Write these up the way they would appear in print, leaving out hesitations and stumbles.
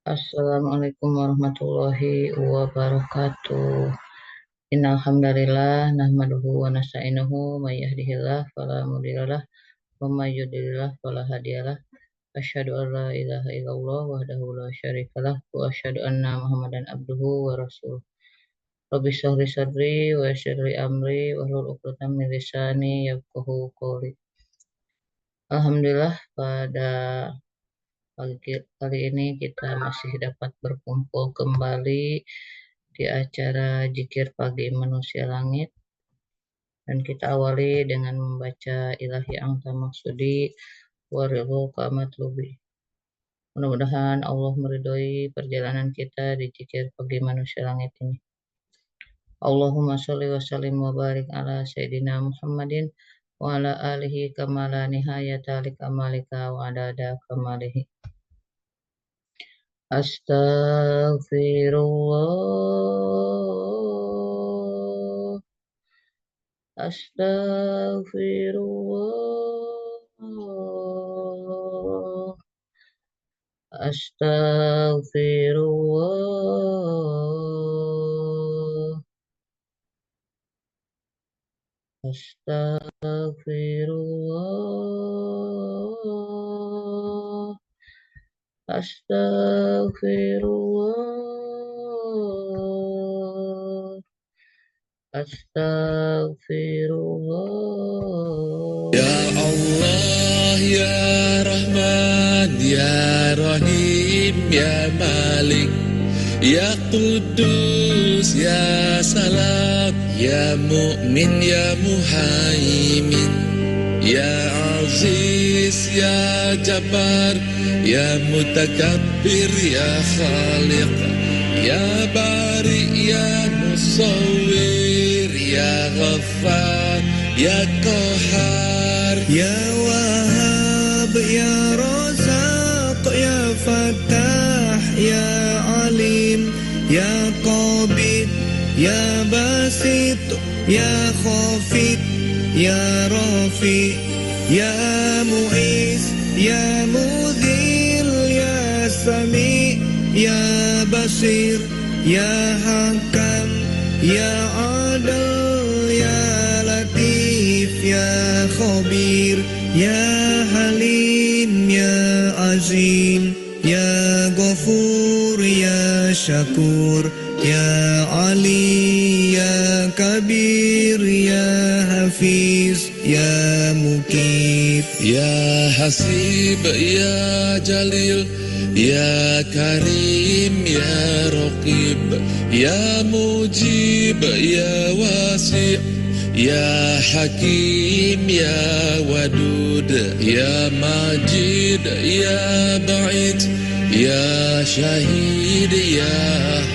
Assalamualaikum warahmatullahi wabarakatuh. Innal hamdalillah nahmaduhu wa nasta'inuhu may yahdihillah fala mudhillalah wa may yudhlil fala hadiyalah. Asyhadu an la ilaha illallah wahdahu la syarikalah wa asyhadu anna Muhammadan abduhu wa rasuluh. Rabbi shrah li sadri wa yassir li amri wahlul 'uqdatam min lisani yafqahu qawli. Alhamdulillah pada pagi kali ini kita masih dapat berkumpul kembali di acara Zikir Pagi Manusia Langit, dan kita awali dengan membaca Ilahi Anta Maksudi Waridho Kamatlubi. Mudah-mudahan Allah meridhoi perjalanan kita di Zikir Pagi Manusia Langit ini. Allahumma sholli wa sallim wa barik ala Sayyidina Muhammadin wa ala alihi kamala nihayata li kamalika wa adada kamalihi. Astaghfirullah, astaghfirullah, astaghfirullah, astaghfirullah, astaghfirullah, astaghfirullah. Ya Allah, Ya Rahman, Ya Rahim, Ya Malik, Ya Qudus, Ya Salam, Ya Mu'min, Ya Muhaimin, Ya Aziz, Ya Jabbar, Ya Mutakabbir, Ya Khaliq, Ya Bari, Ya Musawwir, Ya Ghaffar, Ya Qahar, Ya Wahhab, Ya Razaq, Ya Fattah, Ya Alim, Ya Qabid, Ya Basit, Ya Khafid, Ya Rafi, Ya Mu'is, Ya Mudhil, Ya Sami, Ya Basir, Ya Hakam, Ya Adil, Ya Latif, Ya Khabir, Ya Halim, Ya Azim, Ya Ghafur, Ya Syakur, Ya Ali, Ya Kabir, Ya Hafiz, Ya Mukit, Ya Hasib, Ya Jalil, Ya Karim, Ya Raqib, Ya Mujib, Ya Wasi', Ya Hakim, Ya Wadud, Ya Majid, Ya Ba'id, Ya Syahid, Ya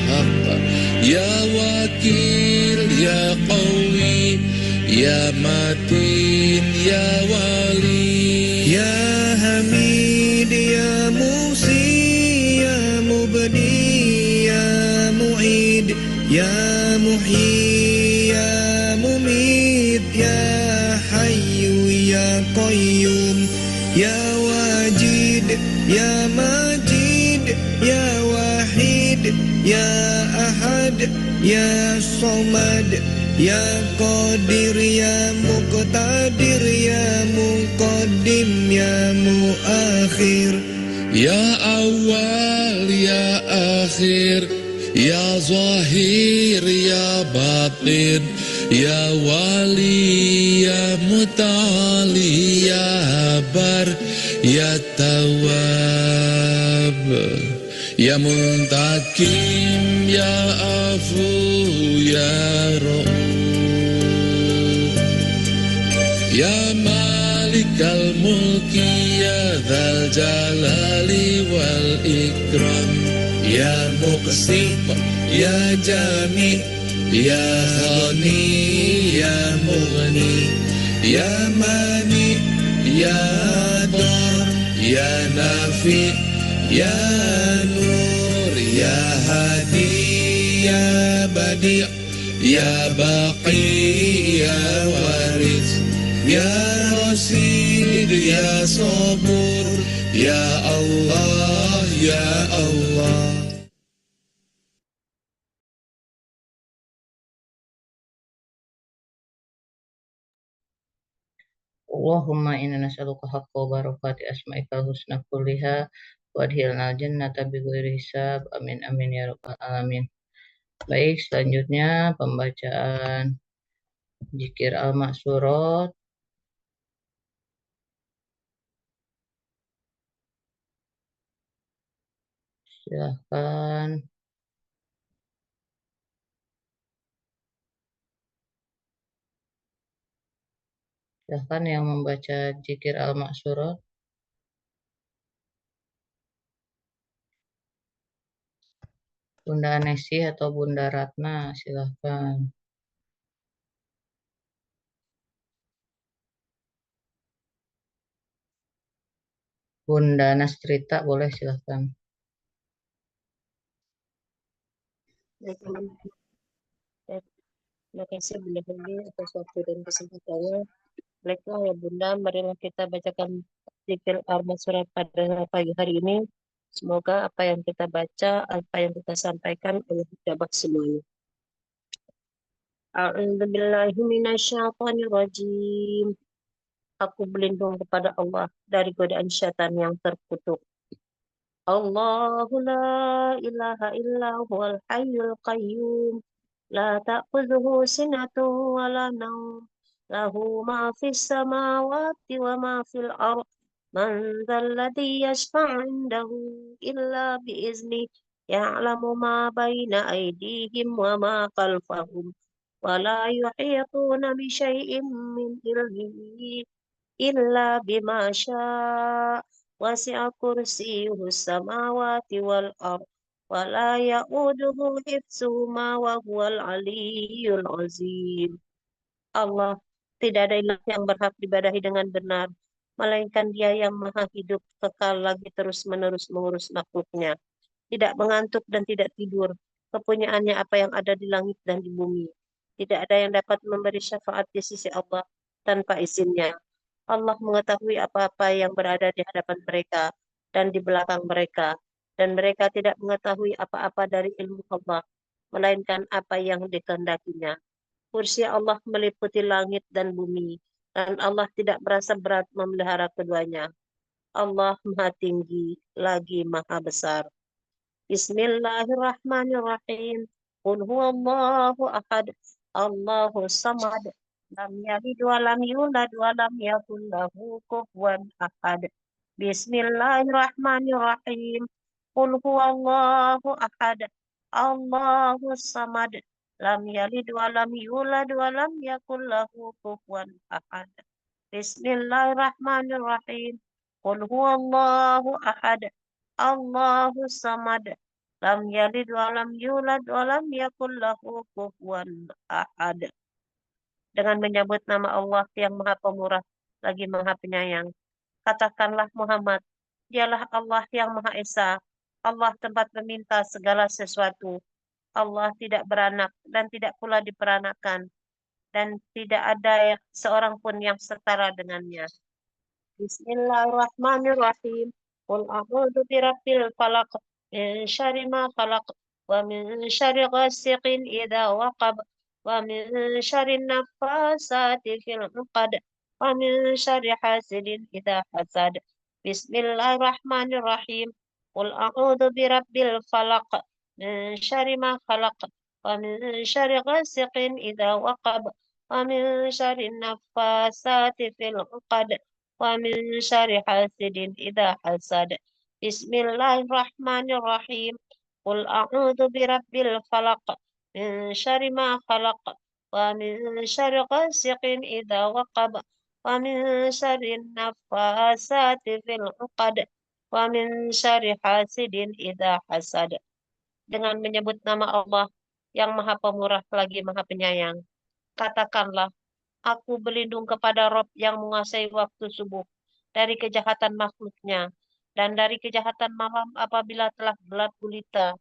Haq, Ya Wakil, Ya Qawi, Ya Matin, Ya Wali, Ya Hamid, Ya Musi, Ya Mubdi, Ya Mu'id, Ya Muhyi, Ya Mumit, Ya Hayyu, Ya Qayyum, Ya Wajid, Ya Majid, Ya Wahid, Ya Ahad, Ya Somad, Ya Qadir, Ya Muqtadir, Ya Muqaddim, Ya Muakhir, Ya Awal, Ya Akhir, Ya Zahir, Ya Batin, Ya Wali, Ya Mutali, Ya Bar, Ya Tawab, Ya Muntakim, Ya Afu, Ya Ra'uf, Ya Malikal Mulki, Ya Dzal Jalali wal Ikram, Ya Muqsit, Ya Jami, Ya Ghani, Ya Mughni, Ya Mani, Ya Dar, Ya Nafi, Ya Nur, Ya Hadi, Ya Badi', Ya Baqi, Ya Waris, Ya Rasid, Ya Sabur, Ya Allah, Ya Allah. Allahumma inna nas'aluka haqqa wa barakati asma'ikal husna kulliha wa adhilnal jannata bi ghairi hisab. Amin amin ya rabbal alamin. Baik, selanjutnya pembacaan zikir al-maksurat. Silahkan. Silahkan yang membaca zikir al-maksurat. Bunda Anesi atau Bunda Ratna, silahkan. Bunda Nastrita boleh silahkan. Terima kasih Bunda Dewi atas waktu dan kesempatannya. Baiklah ya Bunda, marilah kita bacakan zikir al-Surat pada pagi hari ini. Semoga apa yang kita baca, apa yang kita sampaikan Allah dapat semuanya. A'udzubillahi minasyaitonirrajim. Aku berlindung kepada Allah dari godaan syaitan yang terkutuk. Allahu la ilaha illa huwal hayyul qayyum. La ta'khudhuhu sinatun wa la nawm. Lahu ma fis samawati wa ma fil ard. Man dzalladzi yashfa'u 'indahu illa bi'izni. Ya'lamu ma baina aydihim wa ma khalfahum. Wa la yuhituna bi syai'in min ilmihi illa bima syaa. Wasi'a kursiyyuhus samawati wal ard. Wala ya'uduhu hifzuhuma wa huwal aliyyul azim. Allah, tidak ada ilah yang berhak diibadahi dengan benar, melainkan Dia yang maha hidup, kekal lagi terus-menerus mengurus makhluknya. Tidak mengantuk dan tidak tidur. Kepunyaannya apa yang ada di langit dan di bumi. Tidak ada yang dapat memberi syafaat di sisi Allah tanpa izinnya. Allah mengetahui apa-apa yang berada di hadapan mereka dan di belakang mereka, dan mereka tidak mengetahui apa-apa dari ilmu Allah, melainkan apa yang dikehendakinya. Kursi Allah meliputi langit dan bumi, dan Allah tidak merasa berat memelihara keduanya. Allah Maha Tinggi lagi Maha Besar. Bismillahirrahmanirrahim. Qul huwallahu ahad. Allahu samad. Lam yalid wa lam yulad wa lam yakul lahu kufuwan ahad. Bismillahirrahmanirrahim. Qul huwallahu ahad. Allahu samad. Lam yalid wa lam yulad wa lam yakul lahu kufuwan ahad. Bismillahirrahmanirrahim. Qul huwallahu ahad. Allahu samad. Lam yalid wa lam yulad wa lam yakul lahu kufuwan ahad. Dengan menyebut nama Allah yang Maha Pemurah lagi Maha Penyayang, katakanlah Muhammad, Dialah Allah yang Maha Esa, Allah tempat meminta segala sesuatu. Allah tidak beranak dan tidak pula diperanakan, dan tidak ada seorang pun yang setara dengannya. Bismillahirrahmanirrahim. Qul a'udzu birabbil falaq min syarri ma khalaq wa min syarri ghasiqin idza waqab wa min syarri naffasati fil 'uqad wa min syarri hasidin idza hasad. Bismillahirrahmanirrahim. Qul a'udzu birabbil falaq min syarri ma khalaq wa min syarri ghasiqin idza waqab wa min syarri naffasati fil 'uqad wa min syarri hasidin idza hasad. Bismillahirrahmanirrahim. Qul a'udzu birabbil falaq min syarri ma khalaq wa min syarri ghasiqin idza waqab wa min syarri naffasati fil 'uqad wa min syarri hasidin idza hasad. Dengan menyebut nama Allah yang Maha Pemurah lagi Maha Penyayang, katakanlah, aku berlindung kepada Rob yang menguasai waktu subuh dari kejahatan makhluknya, dan dari kejahatan malam apabila telah gelap gulita,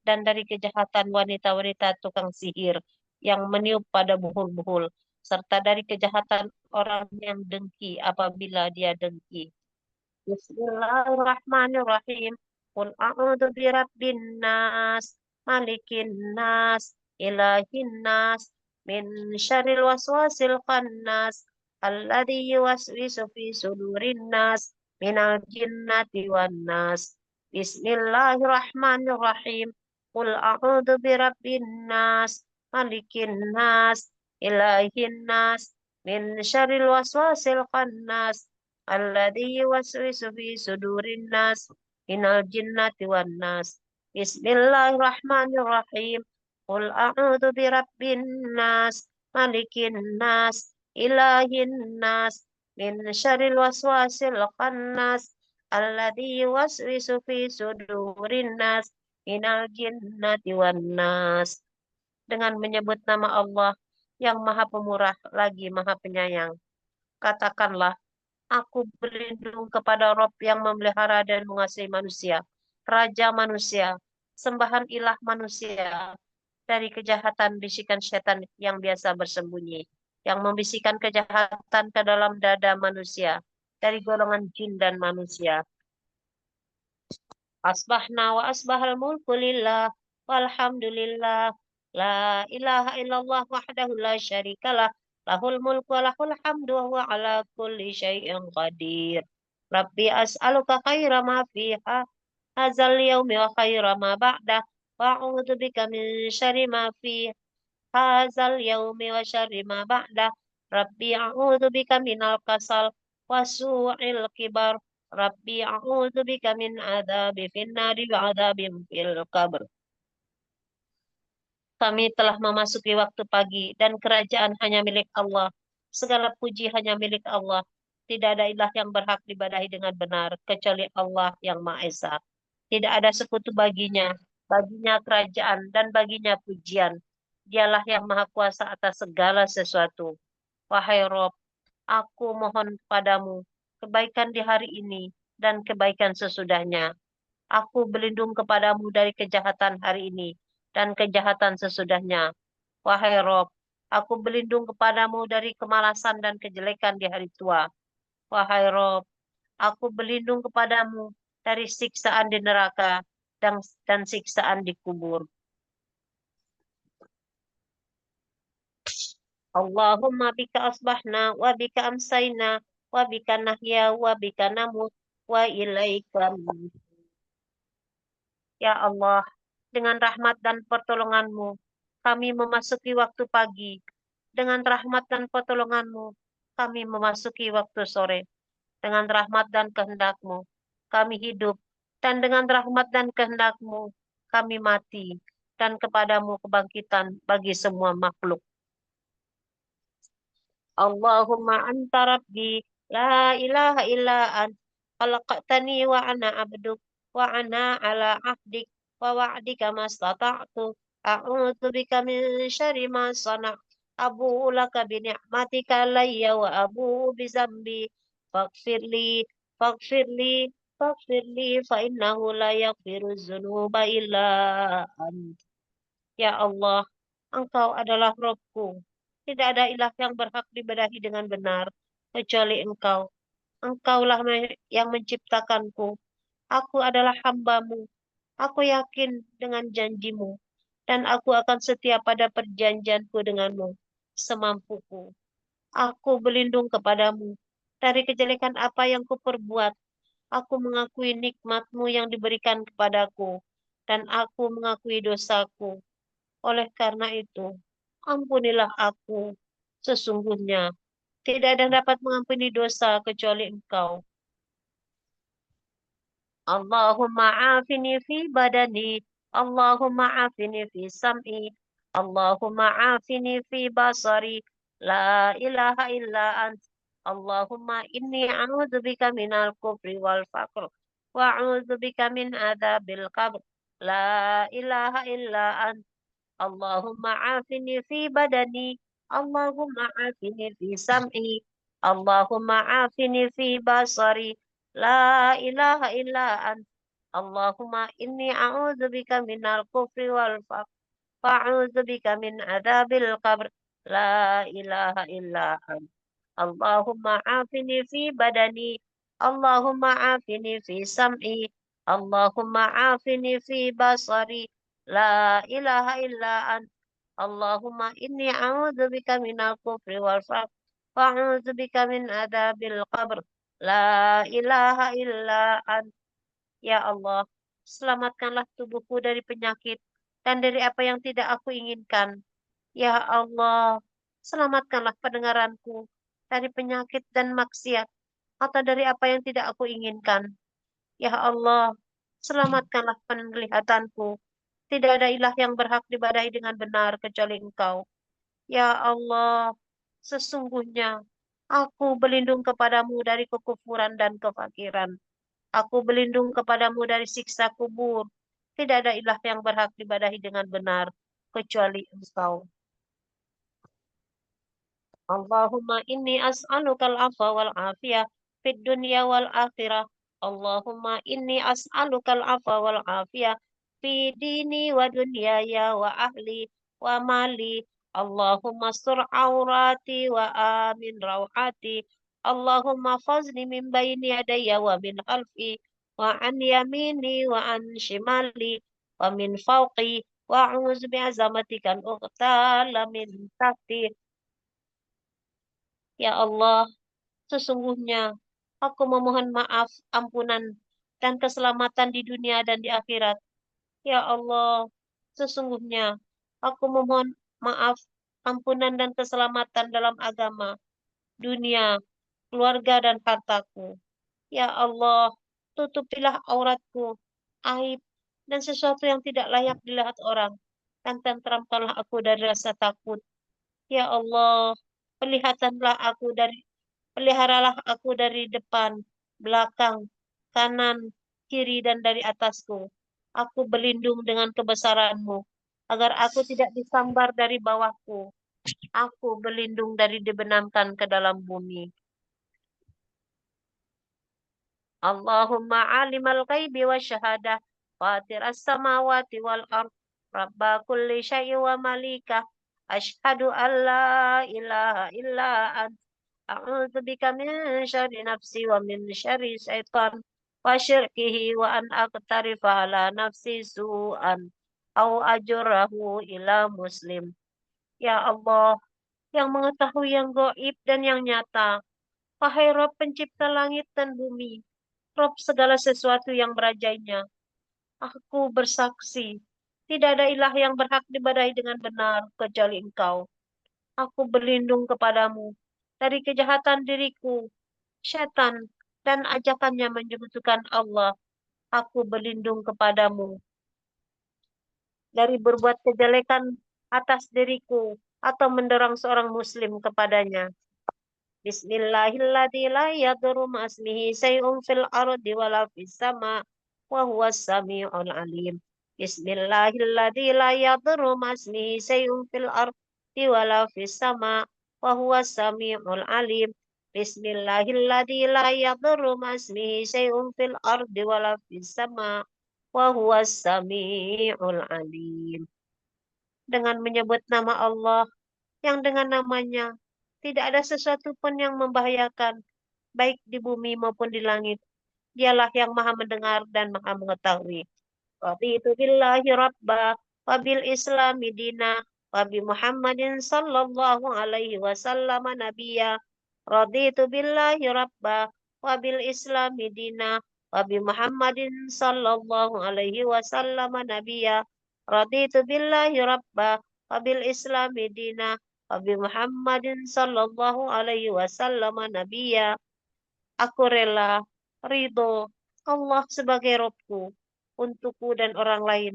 dan dari kejahatan wanita-wanita tukang sihir yang meniup pada buhul-buhul, serta dari kejahatan orang yang dengki apabila dia dengki. Bismillahirrahmanirrahim. Qul a'udzu birabbin nas, malikin nas, ilahin nas, min syarril waswasil khannas, alladzi yuwaswisu fi sudurin nas, minal jinnati wan nas. Bismillahirrahmanirrahim. Qul a'udzu birabbin nas, malikin nas, ilahin nas, min syarril waswasil khannas, alladzi yuwaswisu fi sudurin nas minal jinnati wan nas. Bismillahirrahmanirrahim. Qul a'udzu birabbin nas, malikin nas, ilahin nas, min syarril waswasil khannas, alladzi yuwaswisu fi sudurin nas minal jinnati wan nas. Dengan menyebut nama Allah yang Maha Pemurah lagi Maha Penyayang, katakanlah, aku berlindung kepada Rob yang memelihara dan mengasihi manusia, Raja manusia, sembahan ilah manusia, dari kejahatan bisikan setan yang biasa bersembunyi, yang membisikkan kejahatan ke dalam dada manusia, dari golongan jin dan manusia. Asbahna wa asbahal mulku lillah, walhamdulillah, la ilaha illallah wahdahu la syarikalah, lahul mulku wa lahul hamdu wa huwa ala kulli syai'in qadir. Rabbi as'aluka khaira ma fiha hazal yaumi wa khaira ma ba'dah, wa a'udzu bika min syarri ma fi hazal yaumi wa syarri ma ba'dah. Rabbi a'udzu bika minal kasal wa su'il kibar. Rabbi a'udzu bika min adzabi finnari wa adzabin fil qabr. Kami telah memasuki waktu pagi dan kerajaan hanya milik Allah. Segala puji hanya milik Allah. Tidak ada ilah yang berhak diibadahi dengan benar kecuali Allah yang Maha Esa. Tidak ada sekutu baginya, baginya kerajaan dan baginya pujian. Dialah yang Maha Kuasa atas segala sesuatu. Wahai Rob, aku mohon padamu kebaikan di hari ini dan kebaikan sesudahnya. Aku berlindung kepadamu dari kejahatan hari ini dan kejahatan sesudahnya. Wahai Rob, aku berlindung kepadamu dari kemalasan dan kejelekan di hari tua. Wahai Rob, aku berlindung kepadamu dari siksaan di neraka dan siksaan di kubur. Allahumma bika asbahna wa bika amsayna wa bika nahya wa bika namut wa ilaika. Ya Allah, dengan rahmat dan pertolonganmu, kami memasuki waktu pagi. Dengan rahmat dan pertolonganmu, kami memasuki waktu sore. Dengan rahmat dan kehendakmu, kami hidup. Dan dengan rahmat dan kehendakmu, kami mati. Dan kepadamu kebangkitan bagi semua makhluk. Allahumma anta rabbi, la ilaha illa ant, khalaqtani wa ana abduk, wa ana ala ahdik, wa wa'dika mastata'tu, a'udzu bika min syarri ma sana', abu'u laka bi ni'matika alayya wa abu'u bi zambi, faghfirli, faghfirli, faghfirli, fa innahu la yaghfiru dzunuba illa ant. Ya Allah, Engkau adalah Robku. Tidak ada ilah yang berhak diibadahi dengan benar kecuali Engkau. Engkaulah yang menciptakanku. Aku adalah hambamu. Aku yakin dengan janjimu. Dan aku akan setia pada perjanjianku denganmu semampuku. Aku berlindung kepadamu dari kejelekan apa yang kuperbuat. Aku mengakui nikmatmu yang diberikan kepadaku. Dan aku mengakui dosaku. Oleh karena itu, ampunilah aku. Sesungguhnya, tidak ada yang dapat mengampuni dosa kecuali Engkau. Allahumma afini fi badani. Allahumma afini fi sam'i. Allahumma afini fi basari. La ilaha illa ant. Allahumma inni a'udzu bika minal kufri wal faqr. Wa a'udzu bika min adzabil qabr. La ilaha illa ant. Allahumma afini fi badani. Allahumma afini fi sam'i. Allahumma afini fi basari. La ilaha illa ant. Allahumma inni a'udzu bika minal kufri wal faqr. Wa a'udzu bika min adzabil qabr. La ilaha illa ant. Allahumma afini fi badani. Allahumma afini fi sam'i, Allahumma afini fi basari, la ilaha illa an. Allahumma inni a'udzubika minal kufri wal faqr, wa a'udzubika min adzabil qabr, la ilaha illa an. Ya Allah, selamatkanlah tubuhku dari penyakit dan dari apa yang tidak aku inginkan. Ya Allah, selamatkanlah pendengaranku dari penyakit dan maksiat atau dari apa yang tidak aku inginkan. Ya Allah, selamatkanlah penglihatanku. Tidak ada ilah yang berhak diibadahi dengan benar kecuali Engkau. Ya Allah, sesungguhnya aku berlindung kepadamu dari kekufuran dan kefakiran. Aku berlindung kepadamu dari siksa kubur. Tidak ada ilah yang berhak diibadahi dengan benar kecuali Engkau. Allahumma inni as'alukal afwa wal afiyah fid dunya wal akhirah. Allahumma inni as'alukal afwa wal afiyah fi dini wa dunyaya wa ahli wa mali. Allahumma sur aurati wa amin rawati. Allahumma fazni min bayni yadayya wa min khalfi wa an yamini wa an shimali wa min fawqi wa a'udzu bi'azamatika an uqtala min tahti. Ya Allah, sesungguhnya aku memohon maaf, ampunan, dan keselamatan di dunia dan di akhirat. Ya Allah, sesungguhnya aku memohon maaf, ampunan, dan keselamatan dalam agama, dunia, keluarga, dan hartaku. Ya Allah, tutupilah auratku, aib, dan sesuatu yang tidak layak dilihat orang, dan tentramkanlah aku dari rasa takut. Ya Allah, peliharalah aku dari depan, belakang, kanan, kiri, dan dari atasku. Aku berlindung dengan kebesaran-Mu, agar aku tidak disambar dari bawahku. Aku berlindung dari dibenamkan ke dalam bumi. Allahumma alimal ghaibi wa syahadah, fatir as-samawati wal ard, rabba kulli syai'in wa malika, ashhadu an la ilaha illa ant, a'udzu bika min syarri nafsi wa min syarri syaitan wa syirkihi wa an aqtarifa ala nafsi su'an au ajurahu ila muslim. Ya Allah, yang mengetahui yang gaib dan yang nyata, wahai Rob pencipta langit dan bumi, Rob segala sesuatu yang berajainya, aku bersaksi, tidak ada ilah yang berhak diibadahi dengan benar kecuali Engkau. Aku berlindung kepadamu dari kejahatan diriku, syaitan, dan ajakannya menyekutukan Allah. Aku berlindung kepadamu dari berbuat kejelekan atas diriku atau mendorong seorang muslim kepadanya. Bismillahirrahmanirrahim. La yadurru ma'asmihi say'un fil ardi wala fis sama wa huwas sami'ul alim. Bismillahirrahmanirrahim. La yadurru ma'asmihi say'un fil ardi wala fis sama wa huwas sami'ul alim. Bismillahirrahmanirrahim. La yadurru ma'asmihi say'un fil ardi wala fis sama wa huwas sami'ul alim. Dengan menyebut nama Allah yang dengan namanya tidak ada sesuatu pun yang membahayakan, baik di bumi maupun di langit. Dialah yang maha mendengar dan maha mengetahui. Raditu billahi rabba, wa bil islami dina, wa bi Muhammadin sallallahu alaihi wasallam nabiyya. Raditu billahi rabba, wa bil islami dina, wa bi Muhammadin sallallahu alaihi wasallam nabiyya. Raditu billahi rabba, wa bil islami dina, Nabi Muhammadin sallallahu alaihi wasallam nabiyya. Aku rela ridho Allah sebagai Robku untukku dan orang lain,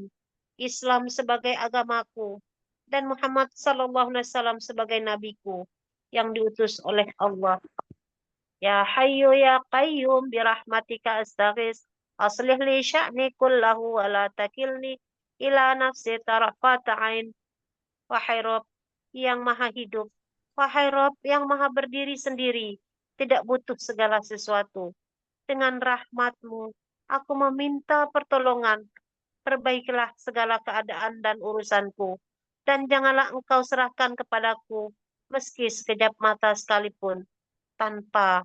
Islam sebagai agamaku, dan Muhammad sallallahu alaihi wasallam sebagai nabiku yang diutus oleh Allah. Ya Hayyu ya Qayyum birahmatika astaghis, aslih li sya'ni kullahu wa la takilni ila nafsi tarafata ain. Wahai Rob yang maha hidup, wahai Rob yang maha berdiri sendiri, tidak butuh segala sesuatu. Dengan rahmat-Mu, aku meminta pertolongan. Perbaikilah segala keadaan dan urusanku, dan janganlah Engkau serahkan kepadaku, meski sekejap mata sekalipun, tanpa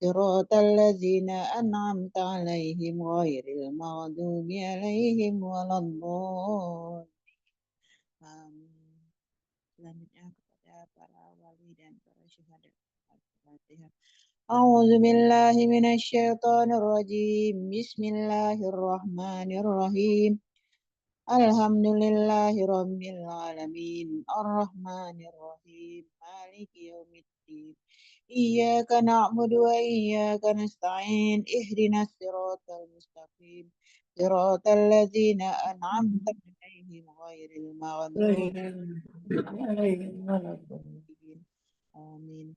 صراط الذين أنعمت عليهم غير المغضوب عليهم ولا الضالين. Amin. Selanjutnya kepada para wali dan para syuhada. Al-Fatihah. A'udzu billahi minasyaitonir rajim. Bismillahirrahmanirrahim. Alhamdulillahi rabbil alamin. Arrahmanir rahim. Maliki yaumiddin. Iyyaka na'budu wa iyyaka nasta'in. Ihdinas siratal mustaqim. Siratal ladzina an'amta 'alaihim ghairil maghdubi 'alaihim. Amin.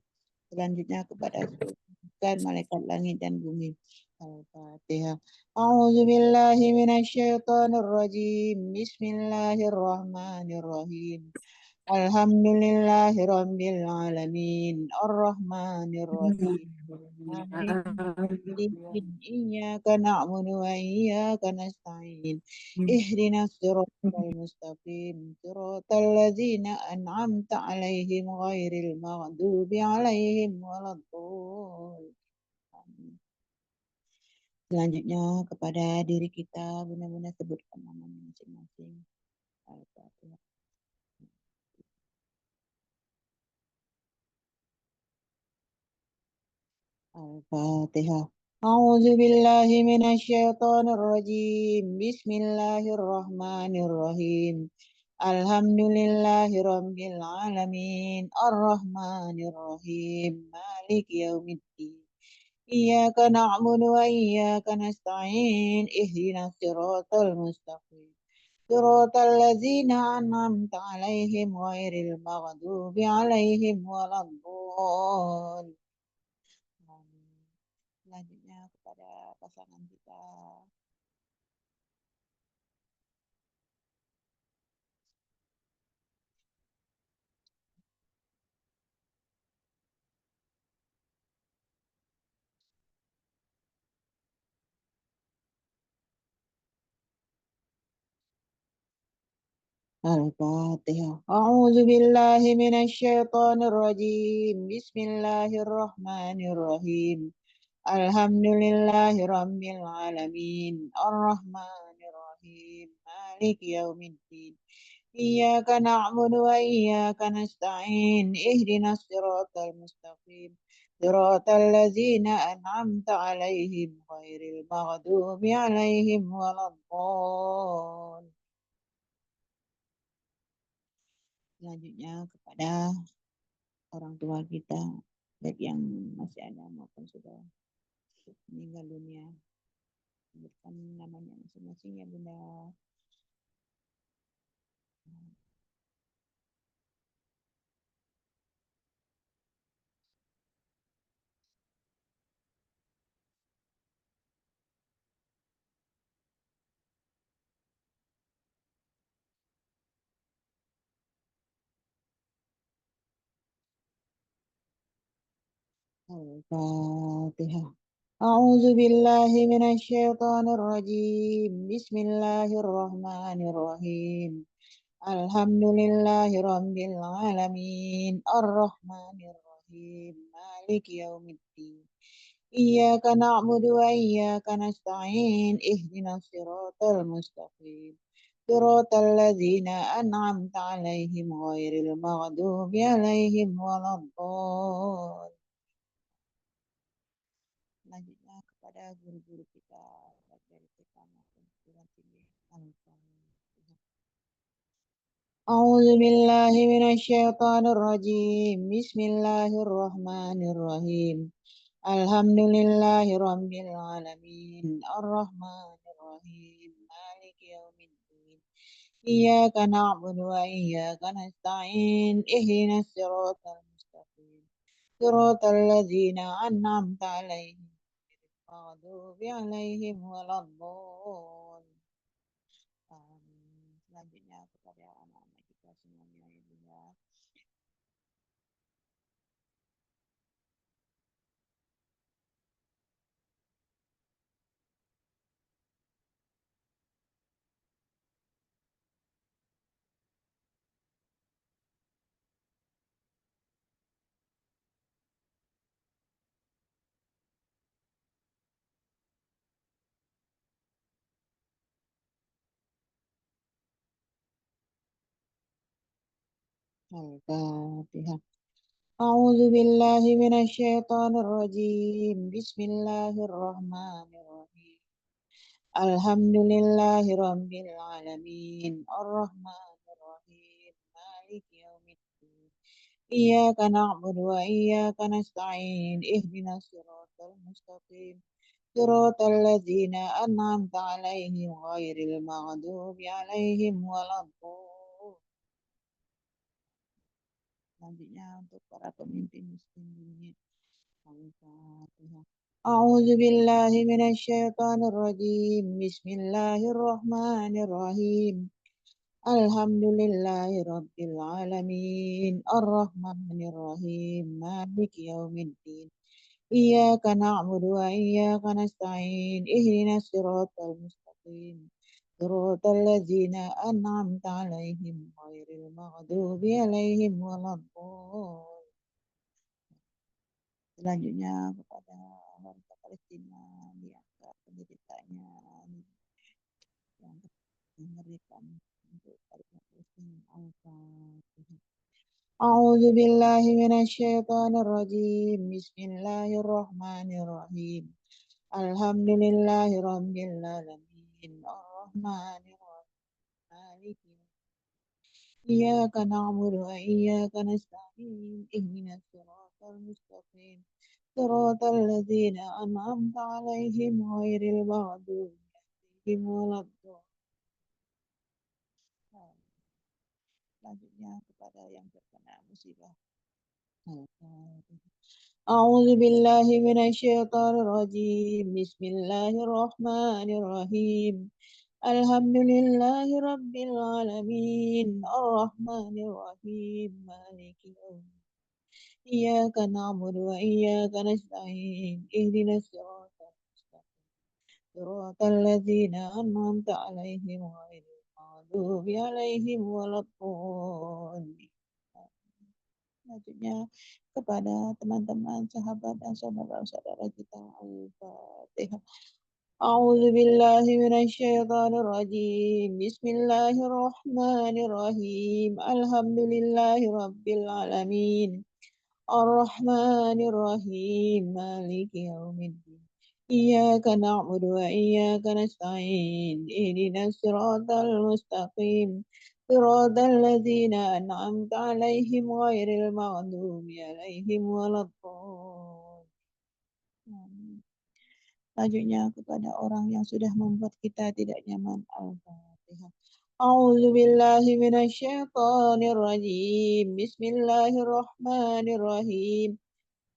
Selanjutnya kepada Tuhan, malaikat langit dan bumi. Al-Fatihah. A'udzu billahi minasyaitonir rajim. Bismillahirrahmanirrahim. Alhamdulillahi rabbil alamin. Arrahmanir rahim. إياك نعبد وإياك نستعين اهدنا الصراط المستقيم صراط الذين أنعمت عليهم غير المغضوب عليهم ولا الضالين. Selanjutnya kepada diri kita benar-benar sebutkan namanya masing-masing. Al-Fatihah. Al-Fatihah. A'udzu billahi minasyaitonir rajim. Bismillahirrahmanirrahim. Alhamdulillahi rabbil alamin. Arrahmanir rahim. Maliki yaumiddin. Iyyaka na'budu wa iyyaka nasta'in. Ihdinas siratal mustaqim. Siratal ladzina an'amta 'alaihim ghairil maghdubi 'alaihim waladdallin. Selanjutnya kepada pasangan kita. Al-Fatihah. A'udzu billahi minasyaitonir rajim. Bismillahirrahmanirrahim. Alhamdulillahi rabbil alamin. Arrahmanir rahim. Maliki yaumiddin. Iyyaka na'budu wa iyyaka nasta'in. Ihdinas siratal mustaqim. Siratal ladzina an'amta 'alaihim ghairil maghdubi 'alaihim waladdallin. Selanjutnya kepada orang tua kita, baik yang masih ada maupun sudah meninggal dunia. Sebutkan namanya masing-masing ya Bunda. Al-Fatihah. A'udzu billahi minasyaitonir rajim. Bismillahirrahmanirrahim. Alhamdulillahi rabbil alamin. Arrahmanir rahim. Maliki yaumiddin. Iyyaka na'budu wa iyyaka nasta'in. Ihdinas siratal mustaqim. Siratal ladzina an'amta 'alaihim ghairil maghdubi 'alaihim waladdallin. Selanjutnya kepada guru-guru kita baik dari TK maupun perguruan tinggi. A'udzu billahi minasyaitonir rajim. Bismillahirrahmanirrahim. Alhamdulillahi rabbil alamin. Arrahmanir rahim. Maliki yaumiddin. Iyyaka na'budu wa iyyaka nasta'in. Ihdinas siratal mustaqim. Siratal ladzina an'amta 'alaihim maghdubi 'alaihim waladdallin. Selanjutnya kepada anak-anak kita semuanya ya Bunda. Al-Fatihah. A'udzu billahi minasyaitonir rajim. Bismillahirrahmanirrahim. Alhamdulillahi rabbil alamin. Arrahmanir rahim. Maliki yaumiddin. Iyyaka na'budu wa iyyaka nasta'in. Ihdinas siratal mustaqim. Siratal ladzina an'amta 'alaihim ghairil maghdubi 'alaihim waladdallin. Selanjutnya untuk para pemimpin muslim dunia. Al-Fatihah. A'udzu billahi minasyaitonir rajim. Bismillahirrahmanirrahim. Alhamdulillahi rabbil alamin. Arrahmanir rahim. Maliki yaumiddin. Iyyaka na'budu wa iyyaka nasta'in. Ihdinas siratal mustaqim. Siratal ladzina an'amta 'alaihim ghairil maghdubi 'alaihim waladdallin. Selanjutnya kepada warga Palestina diangkat penderitaannya yang mengerikan untuk kalimat Palestina. Al-Fatihah. A'udzu billahi minasyaitonir rajim. Bismillahirrahmanirrahim. Alhamdulillahi rabbil alamin. Arrahmanir rahim. Maliki Iyyaka na'budu wa iyyaka nasta'in. Ihdinas siratal mustaqim. Siratal ladzina an'amta 'alaihim ghairil maghdubi 'alaihim waladdallin. Selanjutnya kepada yang terkena musibah. A'udzu billahi minasyaitonir rajim. Bismillahirrahmanirrahim. Alhamdulillahi rabbil alamin. Arrahmanir rahim. Maliki yaumiddin. Iyyaka na'budu wa iyyaka nasta'in. Ihdinas siratal mustaqim. Siratal ladzina an'amta 'alaihim ghairil maghdubi 'alaihim waladdallin. Selanjutnya kepada teman-teman, sahabat dan saudara-saudara kita. Al-Fatihah. A'udzu billahi minasyaitonir rajim. Bismillahirrahmanirrahim. Alhamdulillahi rabbil alamin. Ar-Rahmanir Rahim. Maliki yaumiddin. Iyyaka na'budu wa iyyaka nasta'in. Ihdinas siratal mustaqim. Siratal ladzina an'amta 'alaihim ghairil maghdubi 'alaihim waladdallin. Selanjutnya kepada orang yang sudah membuat kita tidak nyaman. Al-Fatihah. A'udzu billahi minasyaitonir rajim. Bismillahirrahmanirrahim.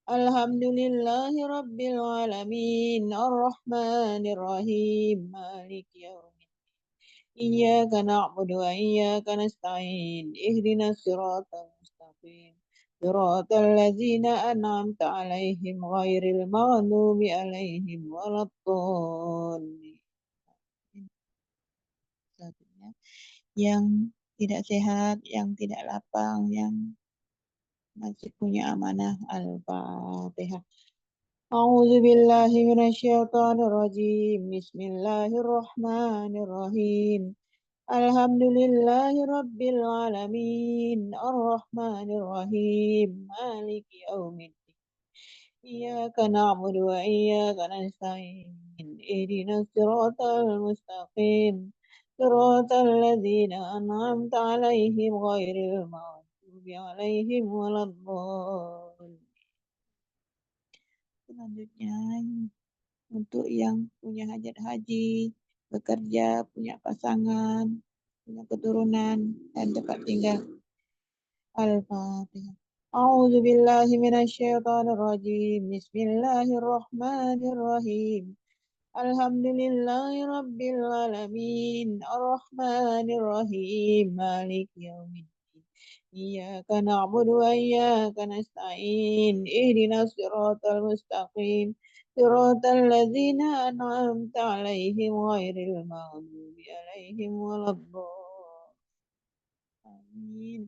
Alhamdulillahi rabbil alamin. Arrahmanir rahim. Maliki yaumiddin. Iyyaka na'budu wa iyyaka nasta'in. Ihdinas siratal mustaqim. Siratal ladzina an'amta 'alaihim ghairil maghdubi 'alaihim waladdallin. Selanjutnya, yang tidak sehat, yang tidak lapang, yang masih punya amanah. Al-Fatihah. A'udzu billahi minasyaitonir rajim. Bismillahirrahmanirrahim. Alhamdulillahi rabbil alamin. Arrahmanir rahim. Maliki yaumiddin. Iyyaka na'budu wa iyyaka nasta'in. Ihdinas siratal mustaqim. Siratal ladzina an'amta 'alaihim ghairil maghdubi 'alaihim waladdallin. Selanjutnya untuk yang punya hajat haji, bekerja, punya pasangan, punya keturunan, dan tempat tinggal. Al-Fatihah. A'udzu billahi minasyaitonir rajim. Bismillahirrahmanirrahim. Alhamdulillahi rabbil alamin. Arrahmanir rahim. Maliki yaumiddin. Iyyaka na'budu wa iyyaka nasta'in. Ihdinas siratal mustaqim. Siratal ladzina an'amta 'alaihim ghairil maghdubi 'alaihim waladdallin.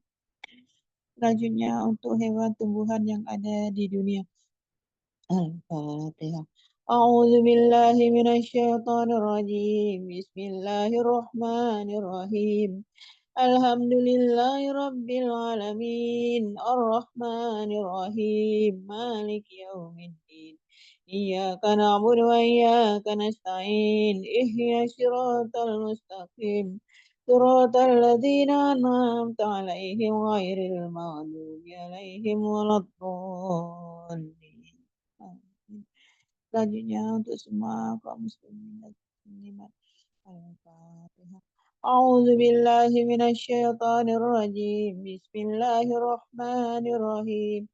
Selanjutnya untuk hewan tumbuhan yang ada di dunia. Al-Fatihah. A'udzu billahi minasyaitonir rajim. Bismillahirrahmanirrahim. Alhamdulillahi Rabbil Alamin Ar-Rahmanir Rahim Maliki Yawmiddin Iyyaka na'budu wa iyyaka nasta'in Ihdinas siratal mustaqim Siratal ladzina an'amta 'alaihim ghairil maghdubi 'alaihim waladdallin. Amin. Selanjutnya untuk semua kaum muslimin dan muslimat. Al-Fatihah. A'udzu billahi minasyaitonir rajim. Bismillahirrahmanirrahim.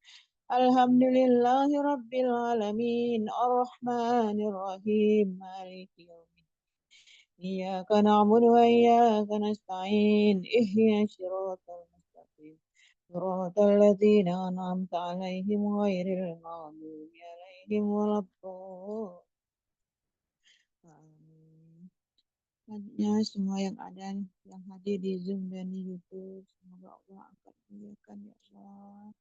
Alhamdulillahi rabbil alamin. Ar-Rahmanir Rahim. Maliki yaumiddin. Iyyaka na'budu wa iyyaka nasta'in. Ihdinas siratal mustaqim. Siratal ladzina an'amta 'alaihim ghairil maghdubi 'alaihim waladdallin. Amin. Selanjutnya semua yang ada yang hadir di Zoom dan di YouTube, semoga Allah angkat muliakan ya Allah.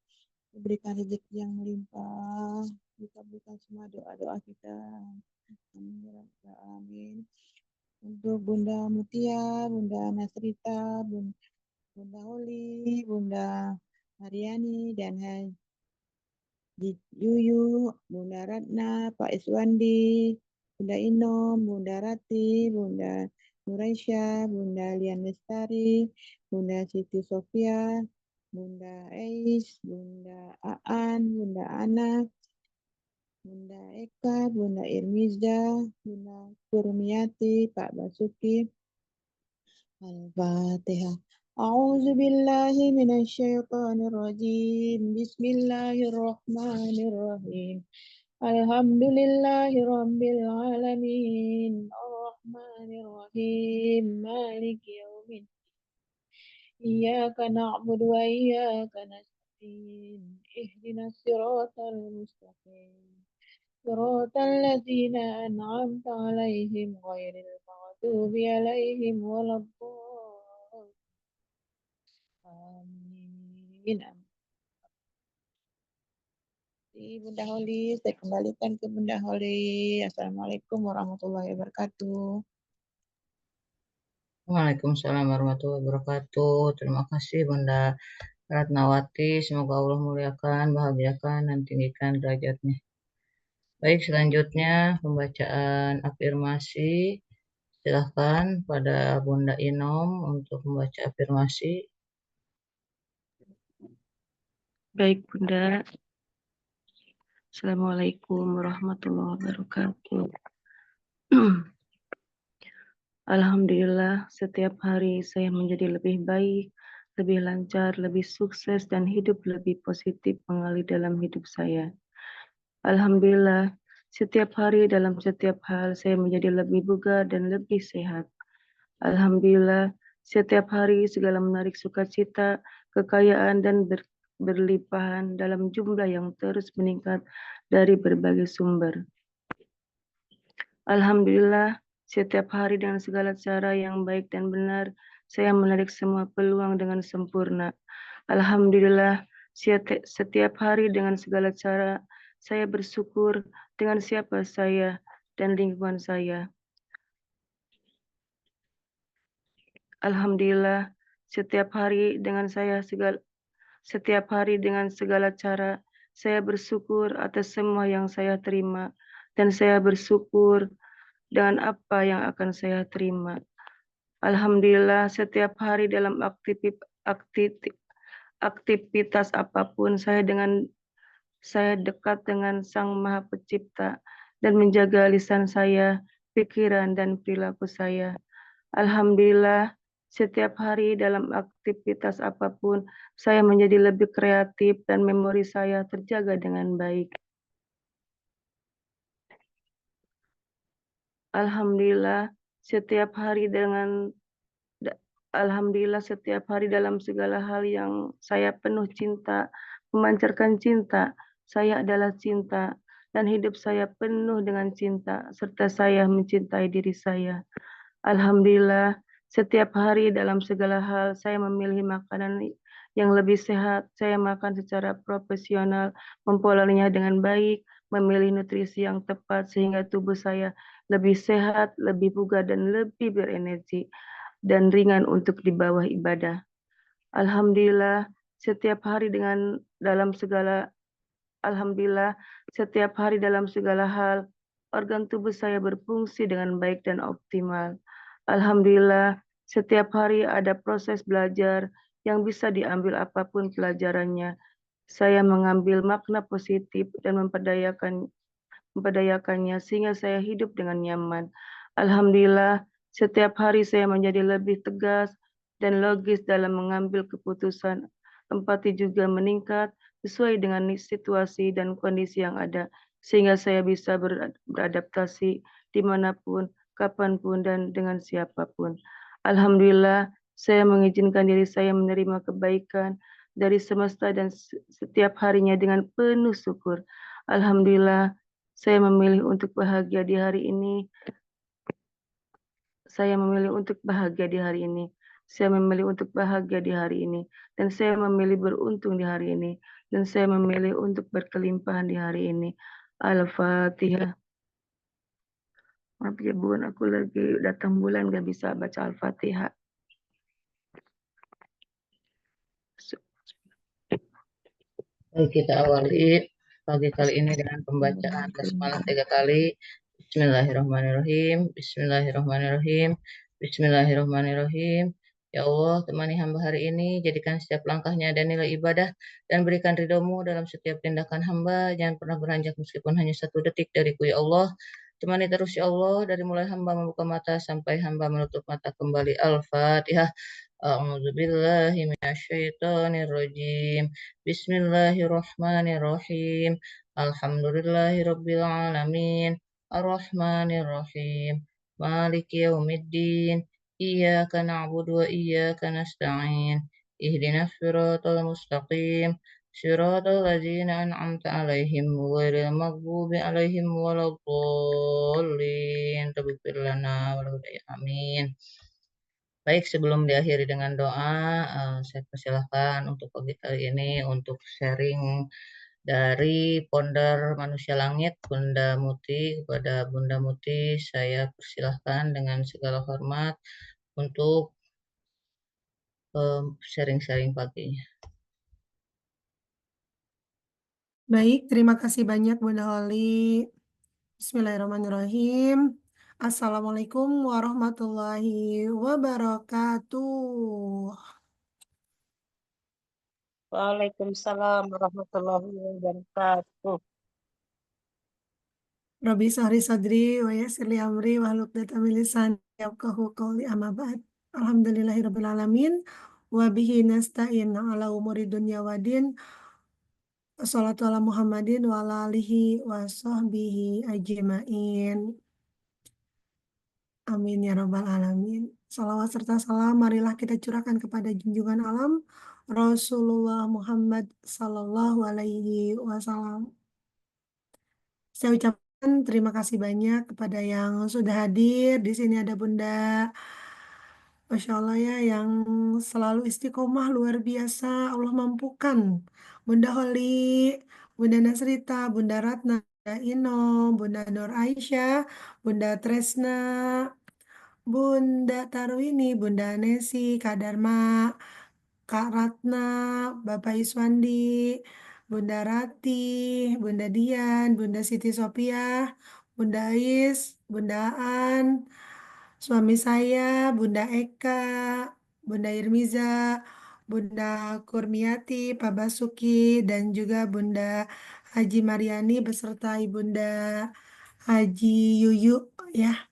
Diberikan rezeki yang melimpah, dikabulkan semua doa-doa kita. Amin ya rabbal alamin. Untuk Bunda Mutia, Bunda Nasrita, Bunda Holi, Bunda Haryani dan Haji Yuyu, Bunda Ratna, Pak Iswandi, Bunda Inom, Bunda Rati, Bunda Nuraisya, Bunda Lian Lestari, Bunda Siti Sofia, Bunda Ais, Bunda Aan, Bunda Ana, Bunda Eka, Bunda Irmiza, Bunda Kurniati, Pak Basuki. Al-Fatihah. A'udzu billahi minasyaitonir rajim. Bismillahirrahmanirrahim. Alhamdulillahi rabbil alamin. Ar-Rahmanir Rahim. Maliki yaumiddin. Iyyaka na'budu wa iyyaka nasta'in. Ihdinas siratal mustaqim. Siratal ladzina an'amta 'alaihim ghairil maghdubi 'alaihim waladdallin. Amin. Bunda Holi, saya kembalikan ke Bunda Holi. Assalamualaikum warahmatullahi wabarakatuh. Waalaikumsalam warahmatullahi wabarakatuh. Terima kasih Bunda Ratnawati. Semoga Allah muliakan, bahagiakan, dan tinggikan derajatnya. Baik, selanjutnya pembacaan afirmasi. Silahkan pada Bunda Inom untuk membaca afirmasi. Baik Bunda. Assalamualaikum warahmatullahi wabarakatuh. Alhamdulillah, setiap hari saya menjadi lebih baik, lebih lancar, lebih sukses, dan hidup lebih positif mengalir dalam hidup saya. Alhamdulillah, setiap hari dalam setiap hal saya menjadi lebih bugar dan lebih sehat. Alhamdulillah, setiap hari segala menarik sukacita, kekayaan, dan berlimpahan dalam jumlah yang terus meningkat dari berbagai sumber. Alhamdulillah, setiap hari dengan segala cara yang baik dan benar, saya menarik semua peluang dengan sempurna. Alhamdulillah, setiap hari dengan segala cara, saya bersyukur dengan siapa saya dan lingkungan saya. Alhamdulillah, setiap hari dengan segala cara, saya bersyukur atas semua yang saya terima, dan saya bersyukur dengan apa yang akan saya terima. Alhamdulillah, setiap hari dalam aktivitas apapun, saya dekat dengan Sang Maha Pencipta dan menjaga lisan saya, pikiran, dan perilaku saya. Alhamdulillah, setiap hari dalam aktivitas apapun, saya menjadi lebih kreatif dan memori saya terjaga dengan baik. Alhamdulillah, setiap hari dalam segala hal yang saya penuh cinta, memancarkan cinta. Saya adalah cinta, dan hidup saya penuh dengan cinta, serta saya mencintai diri saya. Alhamdulillah, setiap hari dalam segala hal saya memilih makanan yang lebih sehat. Saya makan secara profesional, mempolanya dengan baik, memilih nutrisi yang tepat sehingga tubuh saya lebih sehat, lebih bugar, dan lebih berenergi. dan ringan untuk di bawah ibadah. Alhamdulillah, setiap hari dalam segala hal, organ tubuh saya berfungsi dengan baik dan optimal. Alhamdulillah, setiap hari ada proses belajar yang bisa diambil apapun pelajarannya. Saya mengambil makna positif dan memperdayakannya sehingga saya hidup dengan nyaman. Alhamdulillah, setiap hari saya menjadi lebih tegas dan logis dalam mengambil keputusan. Empati juga meningkat sesuai dengan situasi dan kondisi yang ada, sehingga saya bisa beradaptasi dimanapun, kapanpun, dan dengan siapapun. Alhamdulillah, saya mengizinkan diri saya menerima kebaikan dari semesta dan setiap harinya dengan penuh syukur. Alhamdulillah, saya memilih untuk bahagia di hari ini. Saya memilih untuk bahagia di hari ini. Saya memilih untuk bahagia di hari ini. Dan saya memilih beruntung di hari ini. Dan saya memilih untuk berkelimpahan di hari ini. Al-Fatihah. Maaf ya Bun, aku lagi datang bulan gak bisa baca Al-Fatihah. Baik, kita awali pagi kali ini dengan pembacaan basmalah 3 kali. Bismillahirrahmanirrahim. Bismillahirrahmanirrahim. Bismillahirrahmanirrahim. Ya Allah, temani hamba hari ini, jadikan setiap langkahnya dan nilai ibadah, dan berikan ridho-Mu dalam setiap tindakan hamba. Jangan pernah beranjak meskipun hanya 1 detik dariku, ya Allah. Temani terus, ya Allah, dari mulai hamba membuka mata sampai hamba menutup mata kembali. Al-Fatihah. A'udzu billahi minasyaitonir rajim. Bismillahirrahmanirrahim. Alhamdulillahirabbil alamin. Ar-Rahmanir-Rahim. Maliki yaumiddin. Iyyaka na'budu wa iyyaka nasta'in. Ihdinas siratal mustaqim. Siratal ladzina an'amta 'alaihim ghairil maghdubi 'alaihim waladdallin. Taghfir lana wa amin. Baik, sebelum diakhiri dengan doa, saya persilahkan untuk pagi kali ini untuk sharing dari Ponder Manusia Langit, Bunda Muti. Kepada Bunda Muti, saya persilahkan dengan segala hormat untuk sharing-sharing paginya. Baik, terima kasih banyak Bunda Holly. Bismillahirrahmanirrahim. Assalamualaikum warahmatullahi wabarakatuh. Waalaikumsalam warahmatullahi wabarakatuh. Rabbi sahri sadri wa yassir li amri wahlul 'uqdatam min lisani yafqahu qawli, amma ba'd. Alhamdulillahirabbil alamin wa bihi nasta'in ala umuri dunya waddin. Wassalatu ala Muhammadin wa ala alihi wa sahbihi ajma'in. Amin ya rabbal alamin. Salawat serta salam marilah kita curahkan kepada junjungan alam Rasulullah Muhammad sallallahu alaihi wasallam. Saya ucapkan terima kasih banyak kepada yang sudah hadir. Di sini ada Bunda, Masya Allah ya, yang selalu istiqomah luar biasa. Allah mampukan. Bunda Holly, Bunda Nasrita, Bunda Ratna, Bunda Ino, Bunda Nur Aisyah, Bunda Tresna, Bunda Tarwini, Bunda Nesi, Kak Dharma, Kak Ratna, Bapak Iswandi, Bunda Rati, Bunda Dian, Bunda Siti Sopiah, Bunda Ais, Bunda Aan, suami saya, Bunda Eka, Bunda Irmiza, Bunda Kurniati, Pak Basuki, dan juga Bunda Haji Mariani beserta Ibunda Haji Yuyu ya.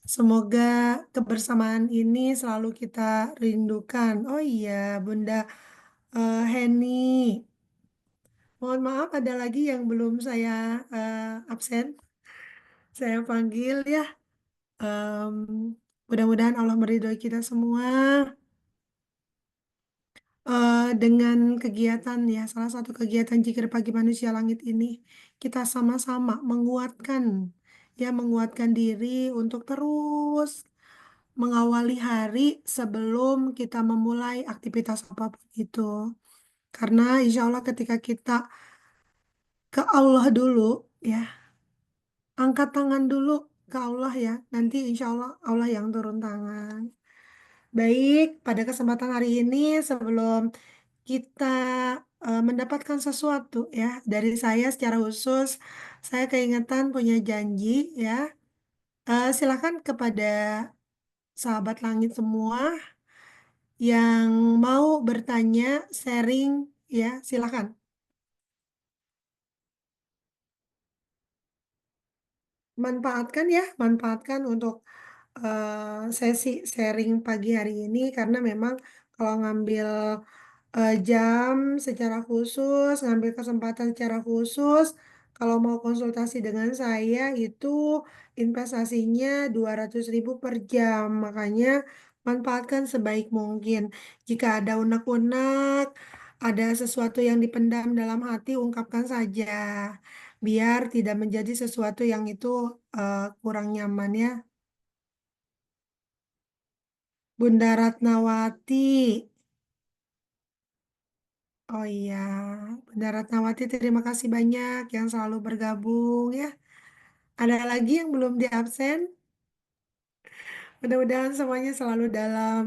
Semoga kebersamaan ini selalu kita rindukan. Oh iya, Bunda Heni. Mohon maaf ada lagi yang belum saya absen. Saya panggil ya. Mudah-mudahan Allah meridhoi kita semua. Dengan kegiatan ya, salah satu kegiatan Zikir Pagi Manusia Langit ini, kita sama-sama menguatkan diri untuk terus mengawali hari sebelum kita memulai aktivitas apapun itu. Karena insya Allah ketika kita ke Allah dulu ya, angkat tangan dulu ke Allah ya. Nanti insya Allah Allah yang turun tangan. Baik, pada kesempatan hari ini sebelum kita mendapatkan sesuatu ya dari saya secara khusus, saya keingetan punya janji ya. Silakan kepada sahabat langit semua yang mau bertanya, sharing ya, silakan. Manfaatkan ya, manfaatkan untuk sesi sharing pagi hari ini karena memang kalau ngambil jam secara khusus, ngambil kesempatan secara khusus, kalau mau konsultasi dengan saya itu investasinya 200.000 per jam. Makanya manfaatkan sebaik mungkin. Jika ada unek-unek, ada sesuatu yang dipendam dalam hati, ungkapkan saja. Biar tidak menjadi sesuatu yang itu kurang nyaman ya. Bunda Ratnawati. Oh iya, Bunda Ratnawati terima kasih banyak yang selalu bergabung ya. Ada lagi yang belum di absen? Mudah-mudahan semuanya selalu dalam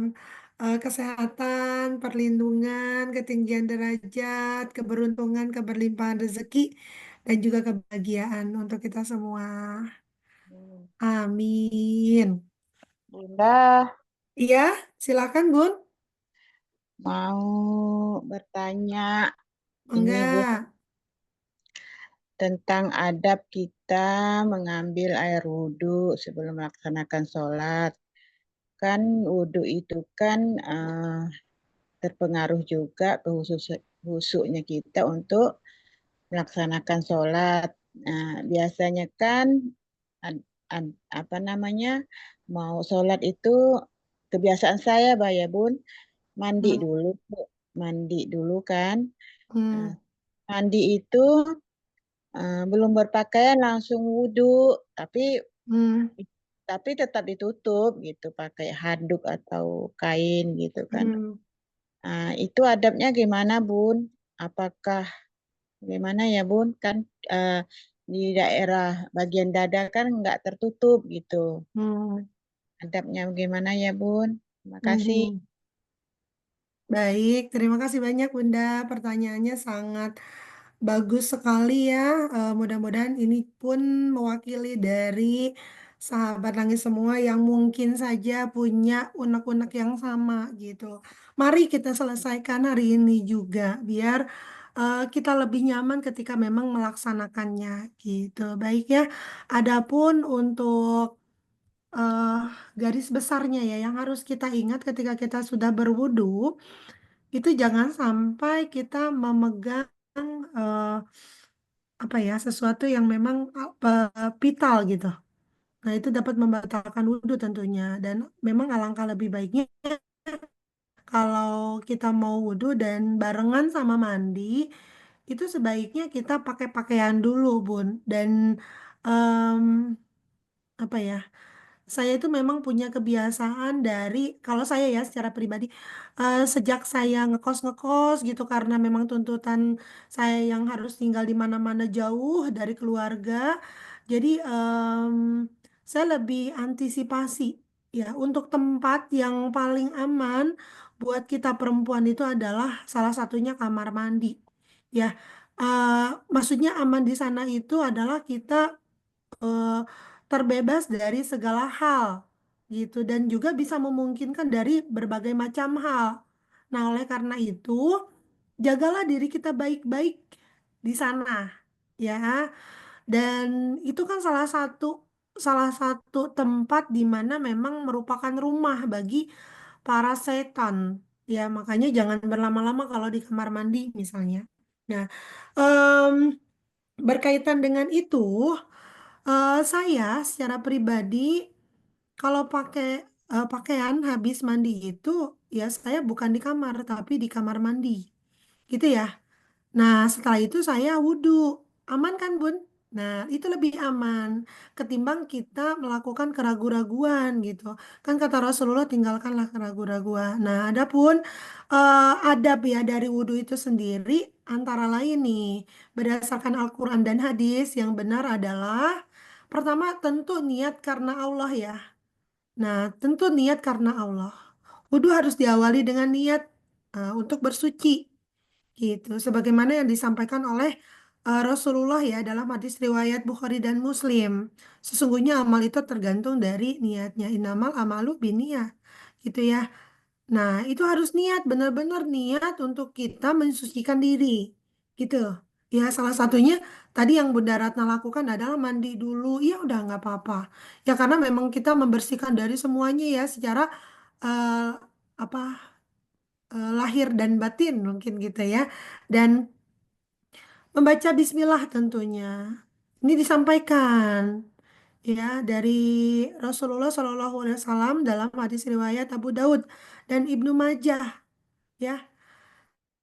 kesehatan, perlindungan, ketinggian derajat, keberuntungan, keberlimpahan rezeki, dan juga kebahagiaan untuk kita semua. Amin. Bunda Iya, silakan Bun. mau bertanya ini Bu Enggak. tentang adab kita mengambil air wudhu sebelum melaksanakan sholat. Kan wudhu itu kan terpengaruh juga ke husuknya kita untuk melaksanakan sholat. Nah, biasanya kan apa namanya mau sholat itu kebiasaan saya, Bah ya Bun, mandi Hmm, dulu, Bu. Mandi dulu kan. Nah, hmm, mandi itu belum berpakaian langsung wudhu, tapi hmm, tapi tetap ditutup gitu pakai handuk atau kain gitu kan. hmm, Nah, itu adabnya gimana, Bun? Apakah gimana ya, Bun? Kan eh, di daerah bagian dada kan nggak tertutup gitu. hmm, Adabnya gimana ya, Bun? Terima kasih. hmm. Baik, terima kasih banyak Bunda. Pertanyaannya sangat bagus sekali ya. Mudah-mudahan ini pun mewakili dari sahabat langit semua yang mungkin saja punya unek-unek yang sama gitu. Mari kita selesaikan hari ini juga biar kita lebih nyaman ketika memang melaksanakannya gitu. Baik ya. Adapun untuk eh, garis besarnya ya yang harus kita ingat ketika kita sudah berwudu itu jangan sampai kita memegang eh, apa ya sesuatu yang memang vital gitu. Nah, itu dapat membatalkan wudhu tentunya dan memang alangkah lebih baiknya kalau kita mau wudhu dan barengan sama mandi itu sebaiknya kita pakai pakaian dulu, Bun. Dan em, apa ya? Saya itu memang punya kebiasaan dari kalau saya ya secara pribadi sejak saya ngekos-ngekos gitu karena memang tuntutan saya yang harus tinggal di mana-mana jauh dari keluarga. Jadi saya lebih antisipasi ya untuk tempat yang paling aman buat kita perempuan itu adalah salah satunya kamar mandi. Ya, eh, maksudnya aman di sana itu adalah kita eh, terbebas dari segala hal gitu dan juga bisa memungkinkan dari berbagai macam hal. Nah, oleh karena itu, jagalah diri kita baik-baik di sana ya. Dan itu kan salah satu tempat di mana memang merupakan rumah bagi para setan. Ya, makanya jangan berlama-lama kalau di kamar mandi misalnya. Nah, em, berkaitan dengan itu, saya secara pribadi kalau pakai pakaian habis mandi itu ya saya bukan di kamar tapi di kamar mandi gitu ya. Nah setelah itu saya wudhu, aman kan Bun? Nah itu lebih aman ketimbang kita melakukan keraguan-raguan gitu. Kan kata Rasulullah tinggalkanlah keraguan-raguan. Nah adapun adab ya dari wudhu itu sendiri antara lain nih berdasarkan Al-Quran dan hadis yang benar adalah Pertama, tentu niat karena Allah ya. Nah, tentu niat karena Allah. Wudhu harus diawali dengan niat untuk bersuci, gitu. Sebagaimana yang disampaikan oleh Rasulullah ya dalam hadis riwayat Bukhari dan Muslim. Sesungguhnya amal itu tergantung dari niatnya. Innamal amalu biniyah, gitu ya. Nah, itu harus niat, benar-benar niat untuk kita mensucikan diri, gitu. Ya, salah satunya tadi yang Bunda Ratna lakukan adalah mandi dulu. Ya, udah nggak apa-apa. Ya, karena memang kita membersihkan dari semuanya ya, secara eh, apa lahir dan batin mungkin gitu ya. Dan membaca Bismillah tentunya. Ini disampaikan ya dari Rasulullah SAW dalam hadis riwayat Abu Daud dan Ibnu Majah ya.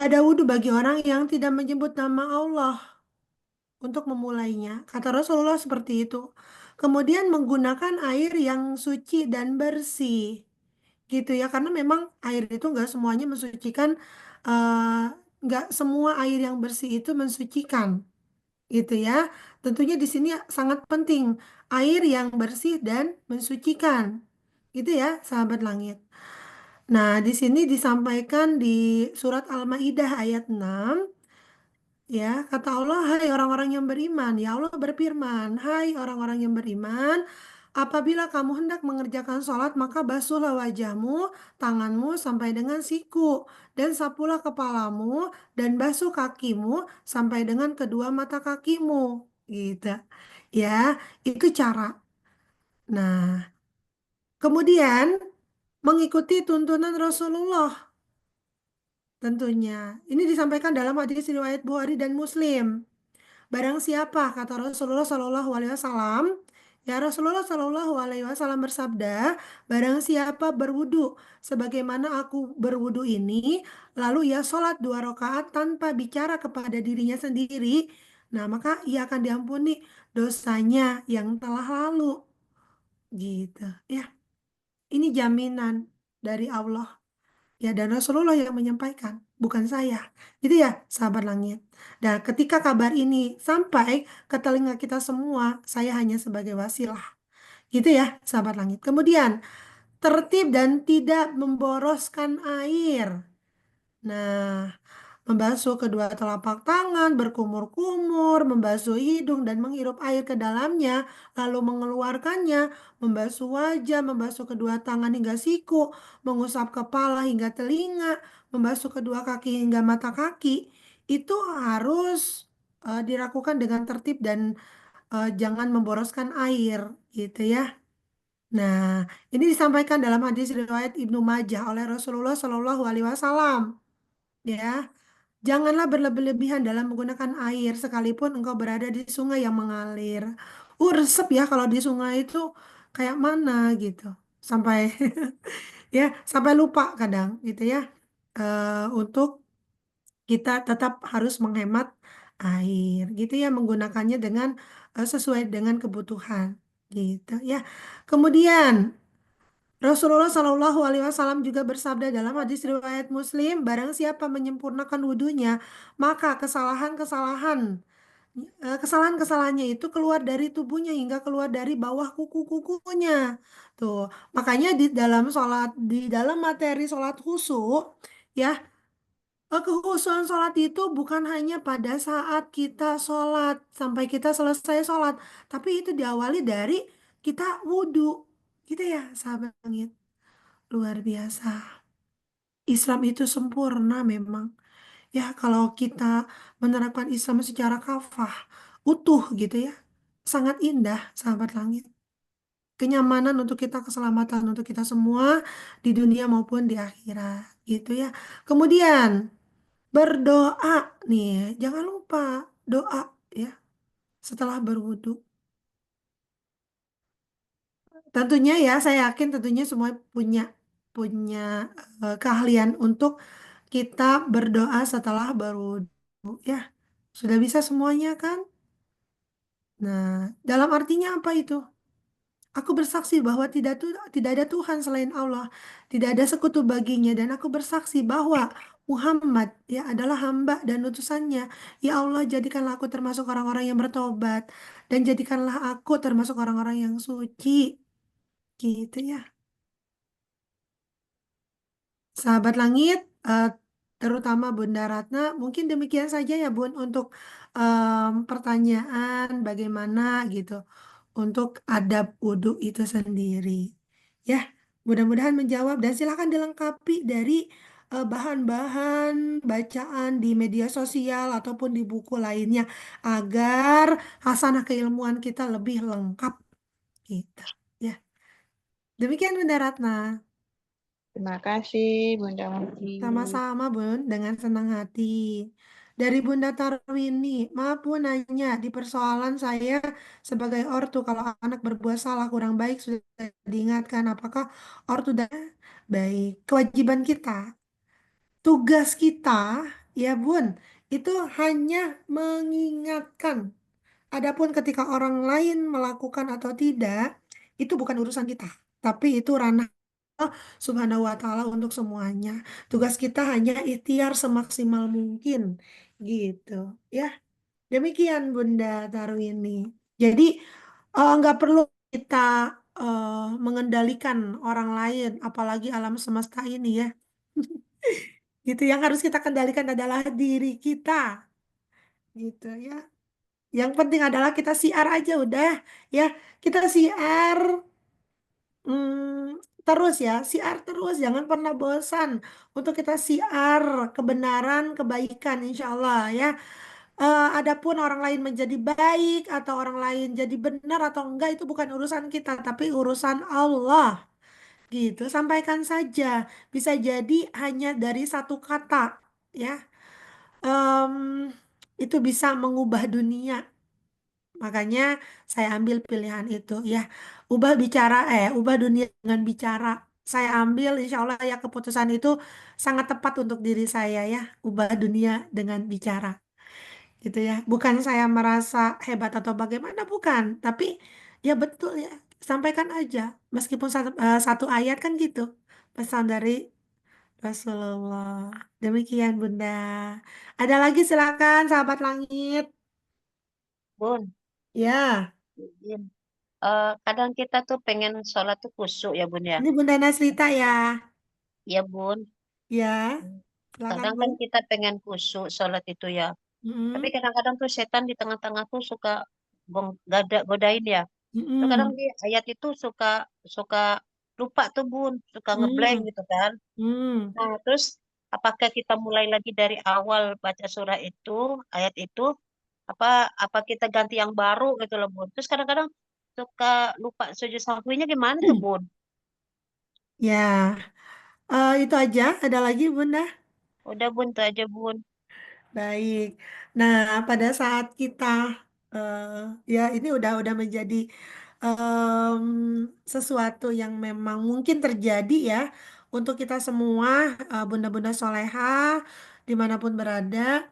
Ada wudhu bagi orang yang tidak menyebut nama Allah untuk memulainya. Kata Rasulullah seperti itu. Kemudian menggunakan air yang suci dan bersih. Gitu ya. Karena memang air itu nggak semuanya mensucikan. Nggak semua air yang bersih itu mensucikan. Gitu ya. Tentunya di sini sangat penting. Air yang bersih dan mensucikan. Gitu ya, sahabat langit. Nah, di sini disampaikan di surat Al-Maidah ayat 6. Ya, kata Allah, hai orang-orang yang beriman. Ya Allah berfirman, hai orang-orang yang beriman, apabila kamu hendak mengerjakan sholat, maka basuhlah wajahmu, tanganmu sampai dengan siku, dan sapulah kepalamu, dan basuh kakimu sampai dengan kedua mata kakimu. Gitu. Ya, itu cara. Nah, kemudian mengikuti tuntunan Rasulullah tentunya. Ini disampaikan dalam hadis riwayat Bukhari dan Muslim. Barang siapa, kata Rasulullah Shallallahu Alaihi Wasallam, ya Rasulullah Shallallahu Alaihi Wasallam bersabda, barang siapa berwudu sebagaimana aku berwudu ini, lalu ia sholat 2 rakaat tanpa bicara kepada dirinya sendiri, nah maka ia akan diampuni dosanya yang telah lalu, gitu ya. Ini jaminan dari Allah. Ya, dan Rasulullah yang menyampaikan, bukan saya. Gitu ya, sahabat langit. Dan ketika kabar ini sampai ke telinga kita semua, saya hanya sebagai wasilah. Gitu ya, sahabat langit. Kemudian, tertib dan tidak memboroskan air. Nah, membasuh kedua telapak tangan, berkumur-kumur, membasuh hidung dan menghirup air ke dalamnya, lalu mengeluarkannya, membasuh wajah, membasuh kedua tangan hingga siku, mengusap kepala hingga telinga, membasuh kedua kaki hingga mata kaki. Itu harus dilakukan dengan tertib dan jangan memboroskan air, gitu ya. Nah, ini disampaikan dalam hadis riwayat Ibnu Majah oleh Rasulullah Shallallahu Alaihi Wasallam. Ya, janganlah berlebih-lebihan dalam menggunakan air sekalipun engkau berada di sungai yang mengalir. Resep ya kalau di sungai itu kayak mana gitu. Sampai ya, sampai lupa kadang gitu ya. Untuk kita tetap harus menghemat air gitu ya, menggunakannya dengan sesuai dengan kebutuhan gitu ya. Kemudian Rasulullah Shallallahu Alaihi Wasallam juga bersabda dalam hadis riwayat Muslim, barang siapa menyempurnakan wudhunya, maka kesalahan-kesalahannya itu keluar dari tubuhnya hingga keluar dari bawah kuku-kukunya. Tuh, makanya di dalam materi sholat khusyuk, ya, kekhusyuan sholat itu bukan hanya pada saat kita sholat sampai kita selesai sholat, tapi itu diawali dari kita wudhu, gitu ya, sahabat langit. Luar biasa. Islam itu sempurna memang. Ya, kalau kita menerapkan Islam secara kafah, utuh gitu ya. Sangat indah, sahabat langit. Kenyamanan untuk kita, keselamatan untuk kita semua di dunia maupun di akhirat, gitu ya. Kemudian berdoa nih, jangan lupa doa ya setelah berwudu. Tentunya ya, saya yakin tentunya semua punya punya keahlian untuk kita berdoa setelah berwudu ya. Sudah bisa semuanya kan? Nah, dalam artinya apa itu? Aku bersaksi bahwa tidak ada Tuhan selain Allah, tidak ada sekutu baginya, dan aku bersaksi bahwa Muhammad ya adalah hamba dan utusannya. Ya Allah, jadikanlah aku termasuk orang-orang yang bertobat dan jadikanlah aku termasuk orang-orang yang suci. Gitu ya. Sahabat Langit, terutama Bunda Ratna, mungkin demikian saja ya Bun untuk pertanyaan bagaimana gitu untuk adab wudhu itu sendiri. Ya, mudah-mudahan menjawab dan silakan dilengkapi dari bahan-bahan bacaan di media sosial ataupun di buku lainnya agar hasanah keilmuan kita lebih lengkap gitu. Ya, demikian Bunda Ratna. Terima kasih Bunda Muti. Sama-sama Bun, dengan senang hati. Dari Bunda Tarwini, maaf Bun nanya, di persoalan saya sebagai ortu, kalau anak berbuat salah kurang baik sudah diingatkan, apakah ortu dan baik? Kewajiban kita, tugas kita, ya Bun, itu hanya mengingatkan. Adapun ketika orang lain melakukan atau tidak, itu bukan urusan kita, tapi itu ranah Subhanahu wa Ta'ala untuk semuanya. Tugas kita hanya ikhtiar semaksimal mungkin, gitu. Ya, demikian Bunda Tarwini. Jadi nggak perlu kita eh, mengendalikan orang lain, apalagi alam semesta ini ya. Gitu. Yang harus kita kendalikan adalah diri kita, gitu ya. Yang penting adalah kita siar aja udah, ya. Kita siar. Terus ya, siar terus, jangan pernah bosan untuk kita siar kebenaran, kebaikan, insya Allah ya. Adapun orang lain menjadi baik atau orang lain jadi benar atau enggak itu bukan urusan kita, tapi urusan Allah gitu. Sampaikan saja, bisa jadi hanya dari satu kata ya. Em, itu bisa mengubah dunia. Makanya saya ambil pilihan itu ya. Ubah dunia dengan bicara. Saya ambil insya Allah ya keputusan itu sangat tepat untuk diri saya ya. Ubah dunia dengan bicara. Gitu ya. Bukan saya merasa hebat atau bagaimana, bukan. Tapi ya betul ya. Sampaikan aja. Meskipun satu ayat kan gitu. Pesan dari Rasulullah. Demikian Bunda. Ada lagi silakan sahabat langit. Bun, Ya. izin. Kadang kita tuh pengen sholat tuh khusyuk ya Bun ya. Ini Bunda Nasrita ya. Iya Bun. Ya, silakan Kadang kan Bun. kita pengen khusyuk sholat itu ya. Tapi Mm-mm, kadang-kadang tuh setan di tengah-tengah tuh suka godain ya. Terus kadang mm-mm, di ayat itu suka suka lupa tuh Bun, suka ngeblank mm, gitu kan. mm. Nah, terus apakah kita mulai lagi dari awal baca surah itu, ayat itu, apa apa kita ganti yang baru gitu loh Bun. Terus kadang-kadang suka lupa sujud sahwinya gimana tuh Bun? Ya, itu aja. Ada lagi Bunda? Udah Bun, itu aja Bun. Baik. Nah, pada saat kita eh, ya ini udah menjadi em, sesuatu yang memang mungkin terjadi ya untuk kita semua bunda-bunda soleha dimanapun berada.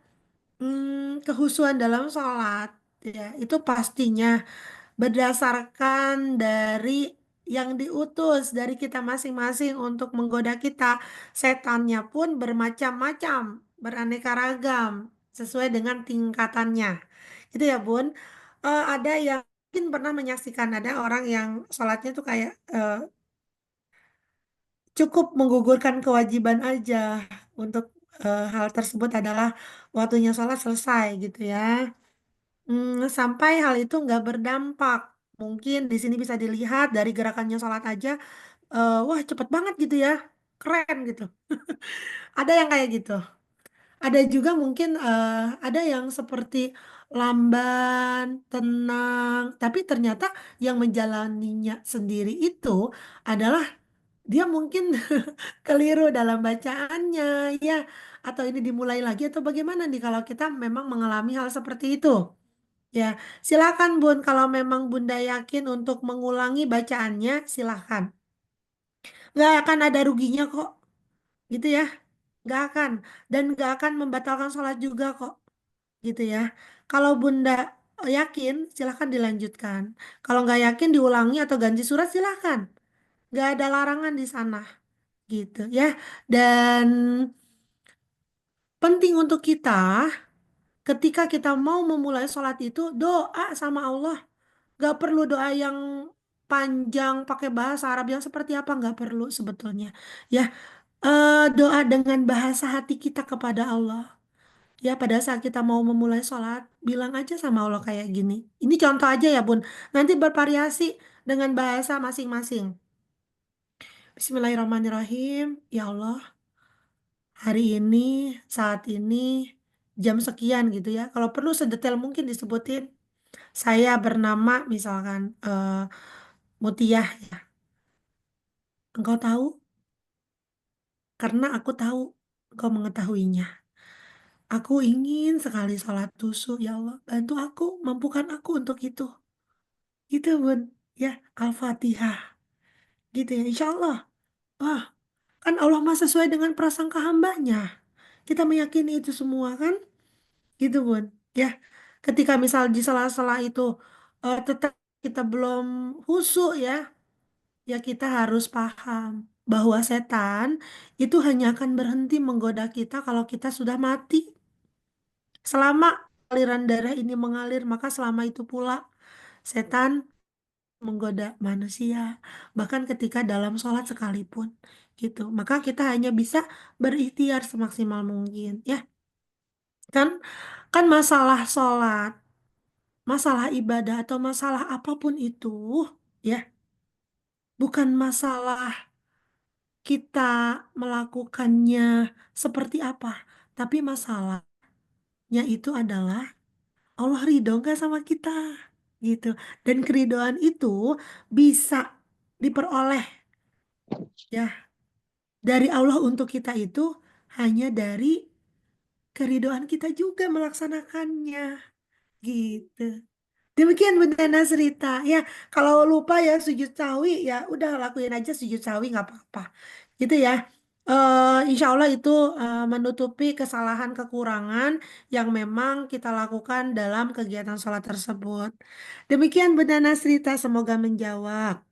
Kehusuan dalam sholat ya itu pastinya berdasarkan dari yang diutus dari kita masing-masing untuk menggoda kita. Setannya pun bermacam-macam, beraneka ragam, sesuai dengan tingkatannya. Itu ya, Bun. Ada yang mungkin pernah menyaksikan ada orang yang sholatnya tuh kayak cukup menggugurkan kewajiban aja untuk hal tersebut adalah waktunya sholat selesai gitu ya. Sampai hal itu nggak berdampak. Mungkin di sini bisa dilihat dari gerakannya sholat aja, wah cepet banget gitu ya, keren gitu. Ada yang kayak gitu. Ada juga mungkin ada yang seperti lamban, tenang, tapi ternyata yang menjalaninya sendiri itu adalah dia mungkin keliru dalam bacaannya, ya. Atau ini dimulai lagi atau bagaimana nih kalau kita memang mengalami hal seperti itu. Ya, silakan Bun. Kalau memang Bunda yakin untuk mengulangi bacaannya, silakan. Nggak akan ada ruginya kok, gitu ya. Nggak akan. Dan nggak akan membatalkan sholat juga kok, gitu ya. Kalau Bunda yakin, silahkan dilanjutkan. Kalau nggak yakin diulangi atau ganti surat silahkan. Nggak ada larangan di sana gitu ya. Dan penting untuk kita ketika kita mau memulai sholat itu doa sama Allah. Nggak perlu doa yang panjang pakai bahasa Arab yang seperti apa nggak perlu sebetulnya. Ya, doa dengan bahasa hati kita kepada Allah. Ya, pada saat kita mau memulai sholat, bilang aja sama Allah kayak gini. Ini contoh aja ya, Bun. Nanti bervariasi dengan bahasa masing-masing. Bismillahirrahmanirrahim. Ya Allah, hari ini, saat ini, jam sekian gitu ya. Kalau perlu sedetail mungkin disebutin. Saya bernama misalkan Mutiah. Engkau tahu? Karena aku tahu engkau mengetahuinya. Aku ingin sekali sholat tusuk, ya Allah. Bantu aku, mampukan aku untuk itu. Gitu, Bun. Ya, Al-Fatihah. Gitu ya, insya Allah. Wah, kan Allah mah sesuai dengan prasangka hambanya. Kita meyakini itu semua kan? Gitu, Bun. Ya, ketika misal di sela-sela itu tetap kita belum husu ya, ya kita harus paham bahwa setan itu hanya akan berhenti menggoda kita kalau kita sudah mati. Selama aliran darah ini mengalir, maka selama itu pula setan menggoda manusia, bahkan ketika dalam sholat sekalipun, gitu. Maka kita hanya bisa berikhtiar semaksimal mungkin, ya. Kan, kan masalah sholat, masalah ibadah atau masalah apapun itu, ya, bukan masalah kita melakukannya seperti apa, tapi masalahnya itu adalah Allah ridho nggak sama kita gitu. Dan keridoan itu bisa diperoleh ya dari Allah untuk kita itu hanya dari keridoan kita juga melaksanakannya gitu. Demikian Bunda Nasrita ya. Kalau lupa ya sujud sawi ya udah lakuin aja sujud sawi nggak apa-apa gitu ya. Insya Allah itu menutupi kesalahan kekurangan yang memang kita lakukan dalam kegiatan sholat tersebut. Demikian Bunda Nasrita, semoga menjawab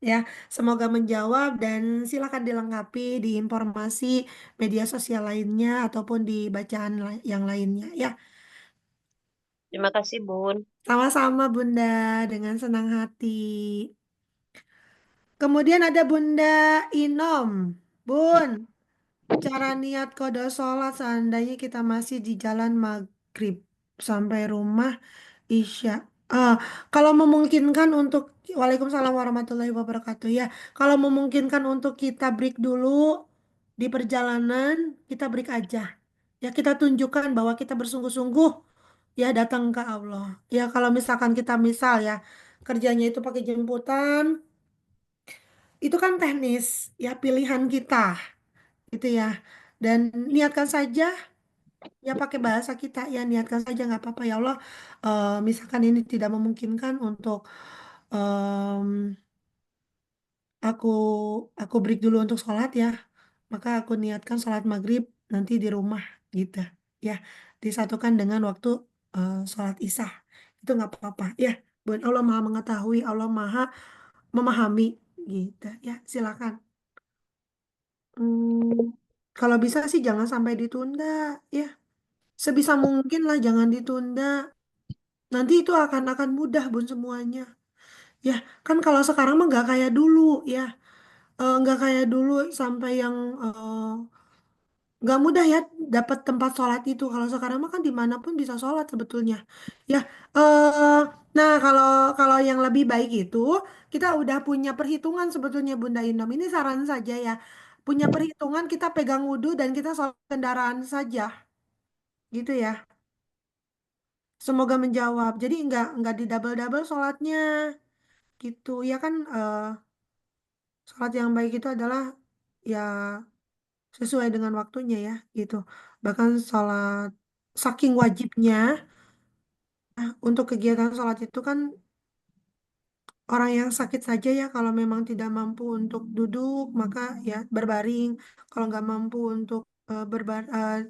ya, semoga menjawab dan silakan dilengkapi di informasi media sosial lainnya ataupun di bacaan yang lainnya ya. Terima kasih, Bun. Sama-sama Bunda, dengan senang hati. Kemudian ada Bunda Inom. Bun, cara niat kode sholat seandainya kita masih di jalan maghrib sampai rumah Isya. Ah, kalau memungkinkan untuk Waalaikumsalam warahmatullahi wabarakatuh ya. Kalau memungkinkan untuk kita break dulu di perjalanan, kita break aja. Ya kita tunjukkan bahwa kita bersungguh-sungguh ya datang ke Allah. Ya kalau misalkan kita misal ya kerjanya itu pakai jemputan, itu kan teknis ya pilihan kita gitu ya. Dan niatkan saja ya pakai bahasa kita ya niatkan saja nggak apa-apa ya Allah. Misalkan ini tidak memungkinkan untuk em, aku aku break dulu untuk sholat ya, maka aku niatkan sholat maghrib nanti di rumah gitu ya, disatukan dengan waktu sholat isya itu nggak apa-apa ya. Buat Allah maha mengetahui, Allah maha memahami gitu ya. Silakan. Hmm, kalau bisa sih jangan sampai ditunda ya. Sebisa mungkin lah jangan ditunda. Nanti itu akan mudah Bun semuanya. Ya, kan kalau sekarang mah nggak kayak dulu ya. Nggak kayak dulu sampai yang nggak mudah ya dapat tempat sholat itu. Kalau sekarang mah kan dimanapun bisa sholat sebetulnya. Ya, eh nah kalau kalau yang lebih baik itu kita udah punya perhitungan sebetulnya Bunda Inom. Ini saran saja ya. Punya perhitungan kita pegang wudhu dan kita sholat kendaraan saja, gitu ya. Semoga menjawab. Jadi nggak di double-double sholatnya, gitu ya kan. Sholat yang baik itu adalah ya sesuai dengan waktunya ya, gitu. Bahkan sholat saking wajibnya untuk kegiatan sholat itu kan orang yang sakit saja ya kalau memang tidak mampu untuk duduk maka ya berbaring. Kalau nggak mampu untuk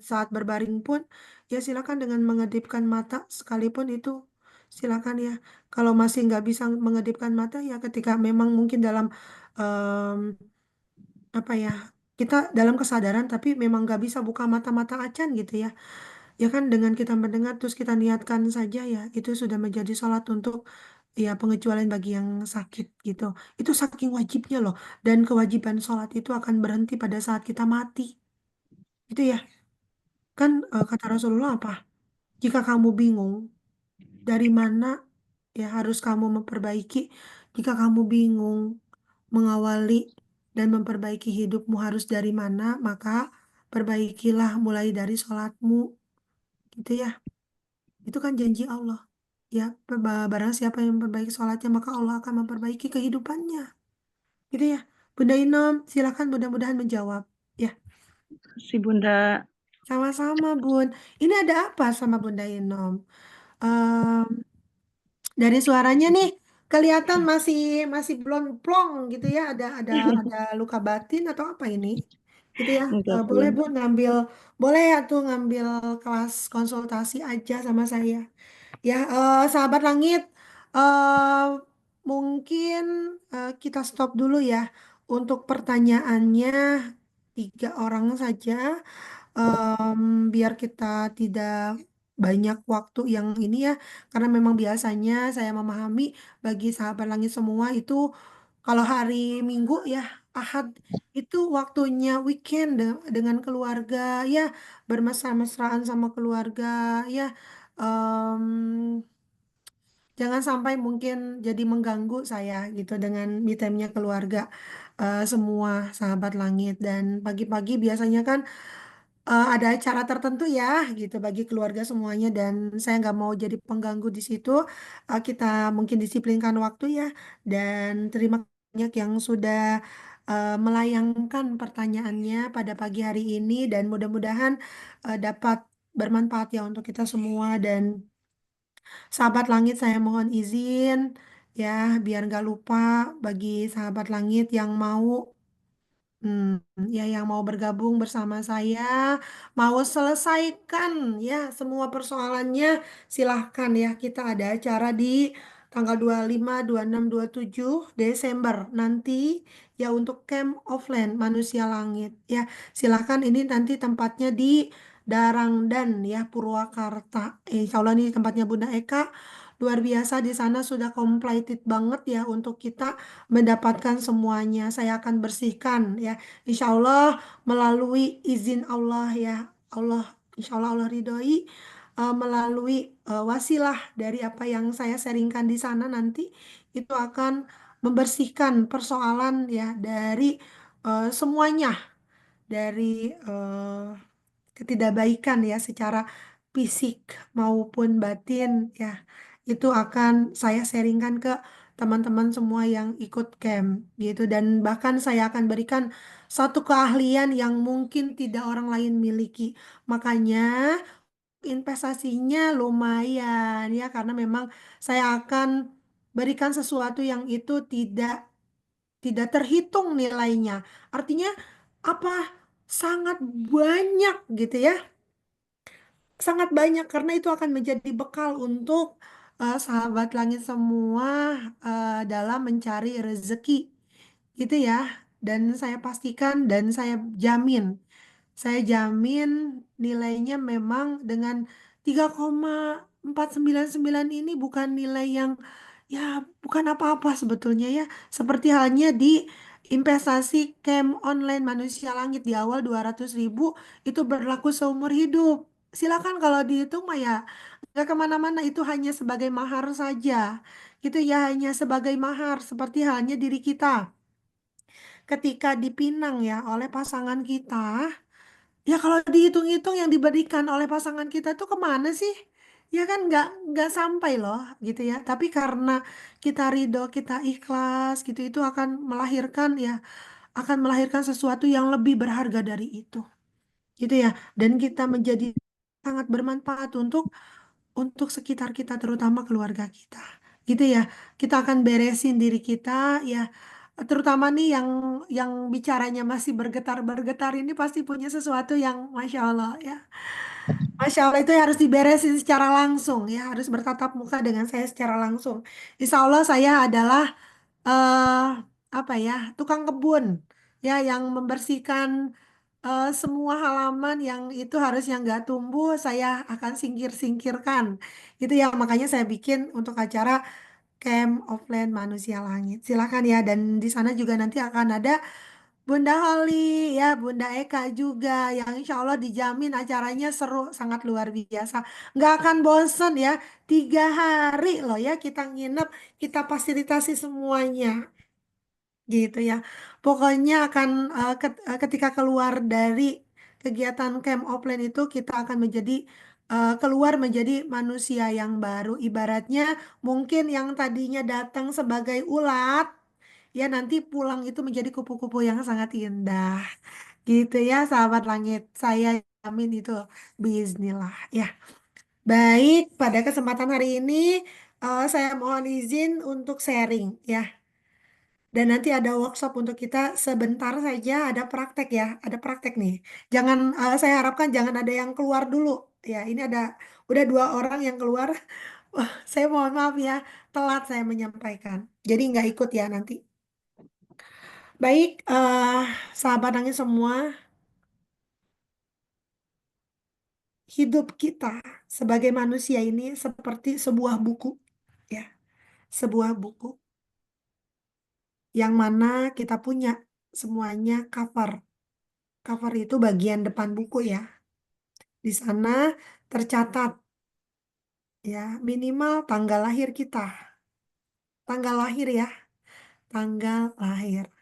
saat berbaring pun ya silakan dengan mengedipkan mata sekalipun itu silakan ya. Kalau masih nggak bisa mengedipkan mata ya ketika memang mungkin dalam em, apa ya, kita dalam kesadaran tapi memang nggak bisa buka mata-mata acan gitu ya. Ya kan dengan kita mendengar terus kita niatkan saja ya, itu sudah menjadi sholat untuk ya pengecualian bagi yang sakit gitu. Itu saking wajibnya loh. Dan kewajiban sholat itu akan berhenti pada saat kita mati. Itu ya. Kan kata Rasulullah apa? Jika kamu bingung dari mana ya harus kamu memperbaiki, jika kamu bingung mengawali dan memperbaiki hidupmu harus dari mana, maka perbaikilah mulai dari sholatmu. Gitu ya. Itu kan janji Allah. Ya, barang siapa yang memperbaiki sholatnya, maka Allah akan memperbaiki kehidupannya. Gitu ya. Bunda Inom, silakan mudah-mudahan menjawab. Ya, Si Bunda. sama-sama Bun. Ini ada apa sama Bunda Inom? Em, dari suaranya nih kelihatan masih masih belum plong gitu ya. Ada luka batin atau apa ini? Gitu ya. Enggak, Boleh Bun. Bun ngambil, boleh ya tuh ngambil kelas konsultasi aja sama saya. Ya, sahabat langit, eh mungkin kita stop dulu ya untuk pertanyaannya, 3 orang saja. Biar kita tidak banyak waktu yang ini ya, karena memang biasanya saya memahami bagi sahabat langit semua itu kalau hari Minggu ya, Ahad itu waktunya weekend dengan keluarga ya, bermesra-mesraan sama keluarga ya. Em, Jangan sampai mungkin jadi mengganggu saya gitu dengan me time-nya keluarga, semua sahabat langit. Dan pagi-pagi biasanya kan ada acara tertentu ya gitu bagi keluarga semuanya, dan saya nggak mau jadi pengganggu di situ. Kita mungkin disiplinkan waktu ya, dan terima kasih banyak yang sudah melayangkan pertanyaannya pada pagi hari ini, dan mudah-mudahan dapat bermanfaat ya untuk kita semua. Dan sahabat langit, saya mohon izin ya, biar nggak lupa bagi sahabat langit yang mau ya yang mau bergabung bersama saya, mau selesaikan ya semua persoalannya, silahkan ya. Kita ada acara di tanggal 25, 26, 27 Desember nanti ya untuk camp offline Manusia Langit ya. Silahkan, ini nanti tempatnya di Darangdan ya, Purwakarta. Insya Allah ini tempatnya Bunda Eka. Luar biasa, di sana sudah completed banget ya untuk kita mendapatkan semuanya. Saya akan bersihkan ya. Insya Allah melalui izin Allah ya. Allah, insya Allah Allah ridhoi melalui wasilah dari apa yang saya sharingkan di sana nanti, itu akan membersihkan persoalan ya dari semuanya, dari ketidakbaikan ya secara fisik maupun batin ya. Itu akan saya sharingkan ke teman-teman semua yang ikut camp gitu, dan bahkan saya akan berikan satu keahlian yang mungkin tidak orang lain miliki. Makanya investasinya lumayan ya, karena memang saya akan berikan sesuatu yang itu tidak tidak terhitung nilainya. Artinya apa? Sangat banyak gitu ya. Sangat banyak, karena itu akan menjadi bekal untuk sahabat langit semua dalam mencari rezeki gitu ya. Dan saya pastikan dan saya jamin nilainya memang dengan 3,499 ini bukan nilai yang ya, bukan apa-apa sebetulnya ya. Seperti halnya di investasi camp online Manusia Langit di awal 200.000 itu berlaku seumur hidup. Silakan kalau dihitung mah ya nggak kemana-mana, itu hanya sebagai mahar saja. Gitu ya, hanya sebagai mahar seperti halnya diri kita. Ketika dipinang ya oleh pasangan kita, ya kalau dihitung-hitung yang diberikan oleh pasangan kita tuh kemana sih? Ya kan nggak sampai loh gitu ya. Tapi karena kita ridho, kita ikhlas gitu, itu akan melahirkan sesuatu yang lebih berharga dari itu. Gitu ya. Dan kita menjadi sangat bermanfaat untuk sekitar kita, terutama keluarga kita. Gitu ya. Kita akan beresin diri kita ya. Terutama nih yang bicaranya masih bergetar-bergetar ini pasti punya sesuatu yang Masya Allah ya. Masya Allah itu harus diberesin secara langsung ya, harus bertatap muka dengan saya secara langsung. Insya Allah saya adalah eh apa ya, tukang kebun ya yang membersihkan semua halaman yang itu harusnya nggak tumbuh, saya akan singkir-singkirkan. Itu ya makanya saya bikin untuk acara Camp Offline Manusia Langit. Silakan ya, dan di sana juga nanti akan ada Bunda Holly, ya Bunda Eka juga, yang insya Allah dijamin acaranya seru, sangat luar biasa. Nggak akan bosen ya, 3 hari loh ya kita nginep, kita fasilitasi semuanya gitu ya. Pokoknya akan ketika keluar dari kegiatan camp offline itu kita akan menjadi keluar menjadi manusia yang baru. Ibaratnya mungkin yang tadinya datang sebagai ulat ya nanti pulang itu menjadi kupu-kupu yang sangat indah. Gitu ya sahabat langit. Saya jamin itu bismillah ya. Baik, pada kesempatan hari ini saya mohon izin untuk sharing ya. Dan nanti ada workshop untuk kita sebentar saja, ada praktek ya, ada praktek nih. Jangan, saya harapkan jangan ada yang keluar dulu. Ya, ini udah 2 orang yang keluar. Wah, saya mohon maaf ya, telat saya menyampaikan. Jadi nggak ikut ya nanti. Baik, sahabat nangis semua, hidup kita sebagai manusia ini seperti sebuah buku, ya, sebuah buku yang mana kita punya semuanya cover. Cover itu bagian depan buku ya. Di sana tercatat ya minimal tanggal lahir kita. Tanggal lahir ya, tanggal lahir.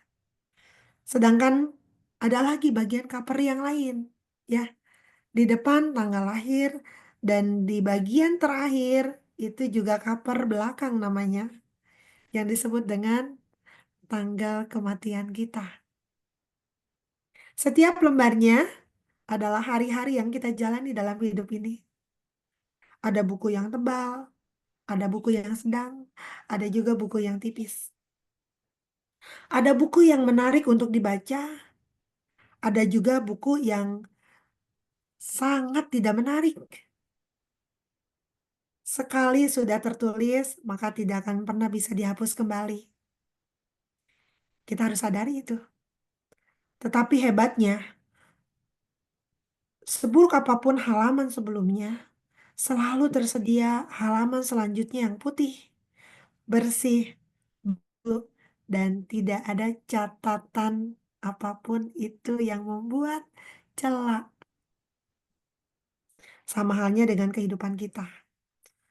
Sedangkan ada lagi bagian cover yang lain ya. Di depan tanggal lahir dan di bagian terakhir itu juga cover belakang namanya yang disebut dengan tanggal kematian kita. Setiap lembarnya adalah hari-hari yang kita jalani dalam hidup ini. Ada buku yang tebal, ada buku yang sedang, ada juga buku yang tipis. Ada buku yang menarik untuk dibaca, ada juga buku yang sangat tidak menarik. Sekali sudah tertulis, maka tidak akan pernah bisa dihapus kembali. Kita harus sadari itu. Tetapi hebatnya, seburuk apapun halaman sebelumnya, selalu tersedia halaman selanjutnya yang putih, bersih, baru, dan tidak ada catatan apapun itu yang membuat celah. Sama halnya dengan kehidupan kita.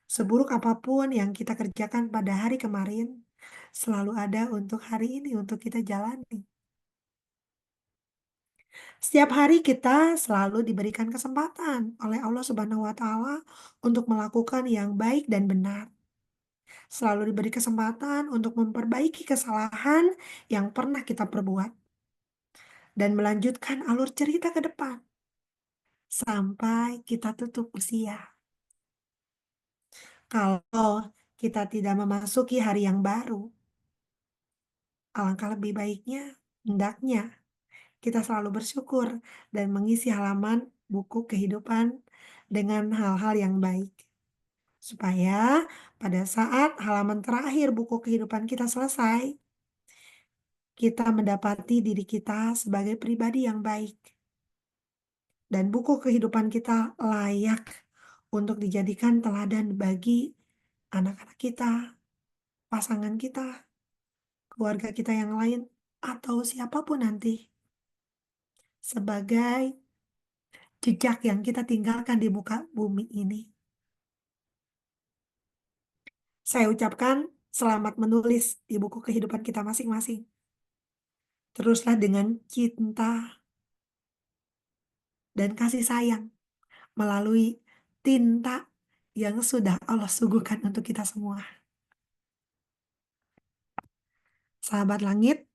Seburuk apapun yang kita kerjakan pada hari kemarin, selalu ada untuk hari ini, untuk kita jalani. Setiap hari kita selalu diberikan kesempatan oleh Allah Subhanahu wa Ta'ala untuk melakukan yang baik dan benar. Selalu diberi kesempatan untuk memperbaiki kesalahan yang pernah kita perbuat dan melanjutkan alur cerita ke depan sampai kita tutup usia. Kalau kita tidak memasuki hari yang baru, alangkah lebih baiknya, hendaknya kita selalu bersyukur dan mengisi halaman buku kehidupan dengan hal-hal yang baik. Supaya pada saat halaman terakhir buku kehidupan kita selesai, kita mendapati diri kita sebagai pribadi yang baik. Dan buku kehidupan kita layak untuk dijadikan teladan bagi anak-anak kita, pasangan kita, keluarga kita yang lain, atau siapapun nanti. Sebagai jejak yang kita tinggalkan di muka bumi ini. Saya ucapkan selamat menulis di buku kehidupan kita masing-masing. Teruslah dengan cinta dan kasih sayang melalui tinta yang sudah Allah suguhkan untuk kita semua. Sahabat langit,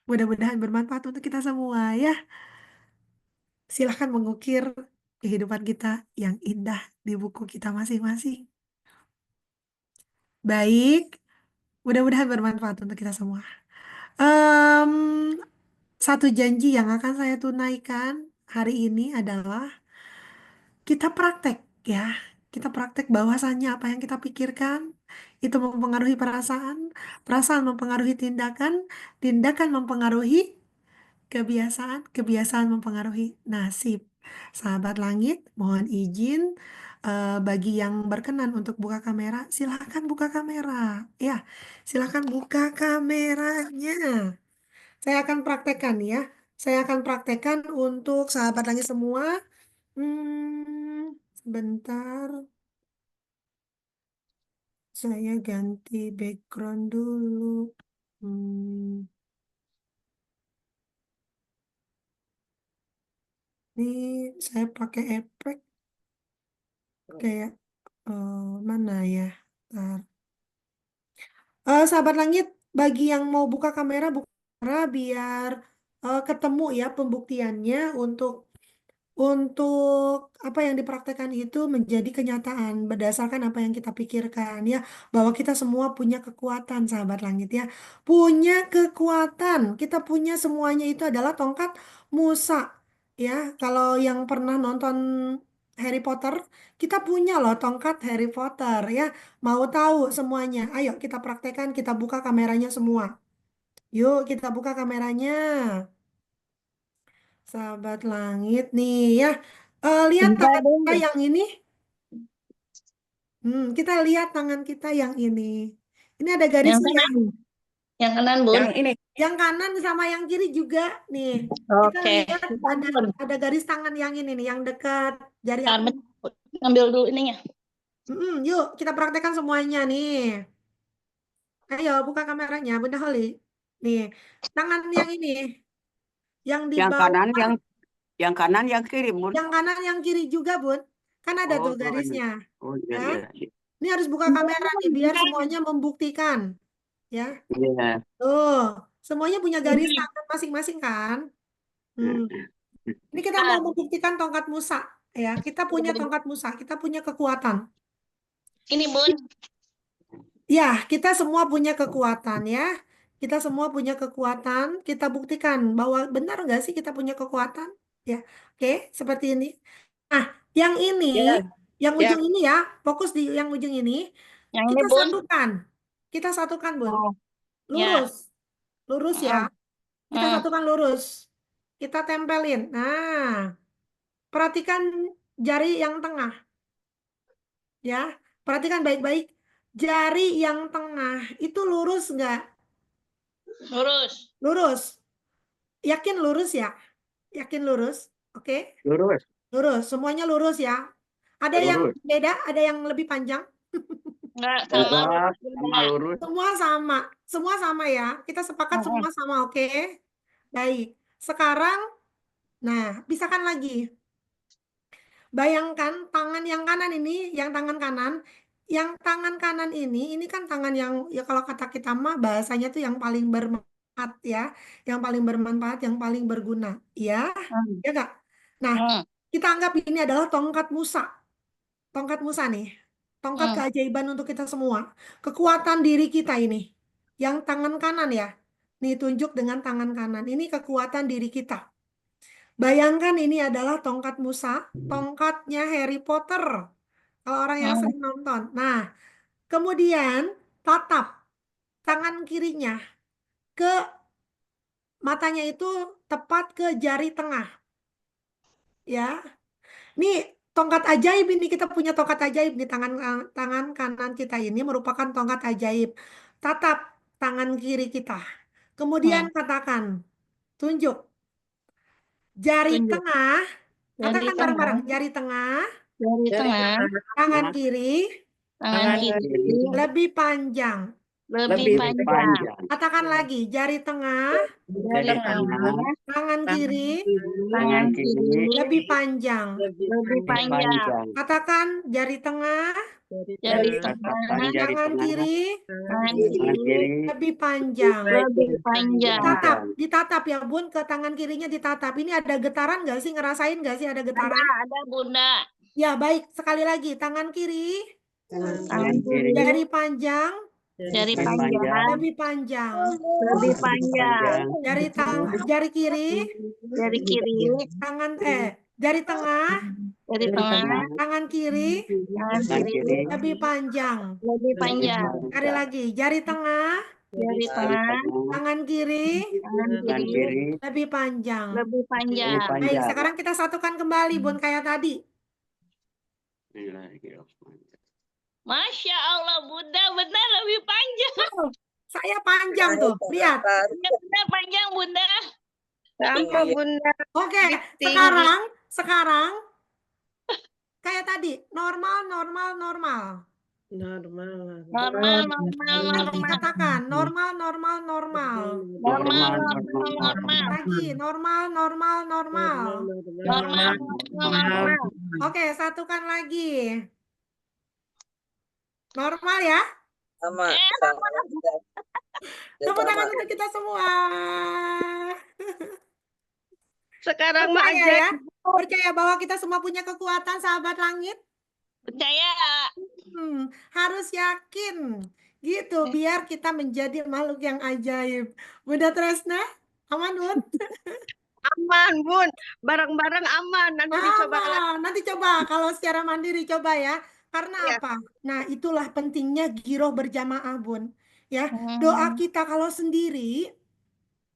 mudah-mudahan bermanfaat untuk kita semua ya. Silahkan mengukir kehidupan kita yang indah di buku kita masing-masing. Baik, mudah-mudahan bermanfaat untuk kita semua. Em, Satu janji yang akan saya tunaikan hari ini adalah kita praktek ya. Kita praktek bahwasannya apa yang kita pikirkan itu mempengaruhi perasaan, perasaan mempengaruhi tindakan, tindakan mempengaruhi kebiasaan, kebiasaan mempengaruhi nasib. Sahabat langit, mohon izin bagi yang berkenan untuk buka kamera, silahkan buka kamera. Ya, silahkan buka kameranya. Saya akan praktekkan ya. Saya akan praktekkan untuk sahabat langit semua. Sebentar. Saya ganti background dulu. Ini saya pakai efek kayak mana ya? Bentar. Sahabat langit, bagi yang mau buka kamera biar ketemu ya pembuktiannya untuk apa yang dipraktekkan itu menjadi kenyataan berdasarkan apa yang kita pikirkan ya, bahwa kita semua punya kekuatan sahabat langit ya, punya kekuatan, kita punya semuanya itu adalah tongkat Musa ya. Kalau yang pernah nonton Harry Potter, kita punya loh tongkat Harry Potter ya. Mau tahu semuanya, ayo kita praktekkan, kita buka kameranya semua, yuk kita buka kameranya sahabat langit nih ya. Lihat Bentar tangan kita dulu. yang ini. Kita lihat tangan kita yang ini. Ini ada Yang garisnya ya. kanan. Yang kanan, Bun. Yang ini. Yang kanan sama yang kiri juga nih. Kita Oke. lihat ada garis tangan yang ini nih, yang dekat jari aku. Ambil dulu ininya. Yuk kita praktekkan semuanya nih. Ayo buka kameranya, Bunda Holly. Nih, tangan yang ini. Yang di Yang bawah. kanan, yang kanan, yang kiri, Bun. Yang kanan, yang kiri juga, Bun. Kan ada tuh garisnya. Oh iya, Ya. iya. Ini harus buka kamera nih biar semuanya membuktikan. Ya. Iya. Tuh, semuanya punya garis tangan masing-masing kan? Ini kita mau membuktikan tongkat Musa. Ya, kita punya tongkat Musa, kita punya kekuatan. Ini, Bun. Ya, kita semua punya kekuatan ya. Kita semua punya kekuatan. Kita buktikan bahwa benar nggak sih kita punya kekuatan? Ya, oke, seperti ini. Nah, yang ini, yang ujung ini ya, fokus di yang ujung ini. Yang Kita ini, Bun. satukan. Kita satukan, Bun. Oh, Lurus. Lurus ya. Kita Hmm. satukan lurus. Kita tempelin. Nah, perhatikan jari yang tengah. Ya, perhatikan baik-baik. Jari yang tengah itu lurus nggak? Lurus. Lurus. Yakin lurus ya? Yakin lurus? Oke? Lurus. Lurus. Semuanya lurus ya. Ada yang Lurus. beda? Ada yang lebih panjang? Enggak, sama. Sama lurus. Semua sama. Semua sama ya. Kita sepakat semua sama, oke? Baik. Sekarang, nah, pisahkan lagi. Bayangkan tangan yang kanan ini, yang tangan kanan ini kan tangan yang, ya kalau kata kita mah bahasanya tuh yang paling bermanfaat ya, yang paling bermanfaat, yang paling berguna, ya, ya Kak? Nah, kita anggap ini adalah tongkat Musa nih, tongkat keajaiban untuk kita semua, kekuatan diri kita ini, yang tangan kanan ya, nih tunjuk dengan tangan kanan, ini kekuatan diri kita. Bayangkan ini adalah tongkat Musa, tongkatnya Harry Potter. Kalau orang yang sering nonton. Nah, kemudian tatap tangan kirinya ke matanya itu tepat ke jari tengah. Ya. Nih tongkat ajaib ini, kita punya tongkat ajaib di tangan kanan kita ini merupakan tongkat ajaib. Tatap tangan kiri kita. Kemudian katakan, tunjuk. Jari tengah, katakan bareng-bareng. Jari tengah, tangan kiri, lebih panjang. Lebih panjang. Katakan lagi, jari tengah, tangan kiri, lebih panjang. Lebih panjang. Katakan jari tengah, tangan kiri, lebih panjang. Lebih panjang. Ditatap ya Bun, ke tangan kirinya ditatap. Ini ada getaran nggak sih? Ngerasain nggak sih ada getaran? Ada, Bunda. Ya baik, sekali lagi tangan kiri, Tangan kiri. jari panjang, Jari panjang. Lebih panjang. Lebih panjang. Jari kiri. Jari kiri. Jari tengah. Jari tengah. Tangan kiri. Tangan kiri. Lebih panjang. Lebih panjang. Sekali lagi. Jari tengah. Jari tengah. Tangan kiri. Tangan kiri. Lebih panjang. Lebih panjang. Baik, sekarang kita satukan kembali, Bun, kayak tadi. Masya Allah, Bunda benar lebih panjang. Saya panjang tuh, lihat. Bunda panjang, Bunda. Sama Bunda. Oke, sekarang kayak tadi, normal. Normal. Lagi katakan, normal. Lagi, normal. Oke, satukan lagi. Normal ya? Sama. Tepuk tangan untuk kita semua. Sekarang Percaya ya? Percaya bahwa kita semua punya kekuatan, sahabat langit? Percaya. Harus yakin. Gitu, biar kita menjadi makhluk yang ajaib. Bunda Tresna, aman, Bun? Aman, Bun. Barang-barang aman. Nanti dicoba lagi. Nanti coba kalau secara mandiri coba ya. Karena apa? Nah, itulah pentingnya giroh berjamaah, Bun. Ya, doa kita kalau sendiri,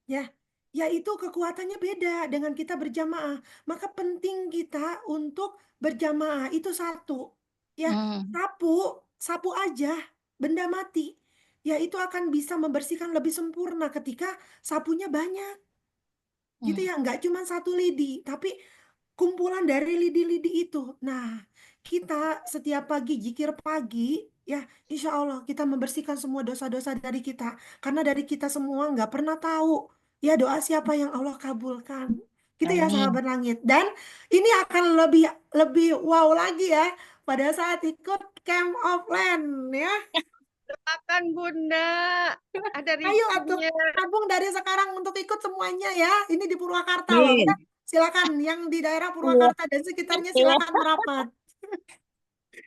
ya itu kekuatannya beda dengan kita berjamaah. Maka penting kita untuk berjamaah itu satu. Ya, sapu aja benda mati. Ya, itu akan bisa membersihkan lebih sempurna ketika sapunya banyak. Gitu ya, nggak cuma satu lidi, tapi kumpulan dari lidi-lidi itu. Nah, kita setiap pagi, zikir pagi, ya insya Allah kita membersihkan semua dosa-dosa dari kita. Karena dari kita semua nggak pernah tahu, ya doa siapa yang Allah kabulkan. Gitu ya sahabat langit. Dan ini akan lebih wow lagi ya pada saat ikut Camp of Land ya. Doakan Bunda. Ada Ayo atuh, tabung dari sekarang untuk ikut semuanya ya. Ini di Purwakarta loh ya. Silakan yang di daerah Purwakarta dan sekitarnya silakan merapat.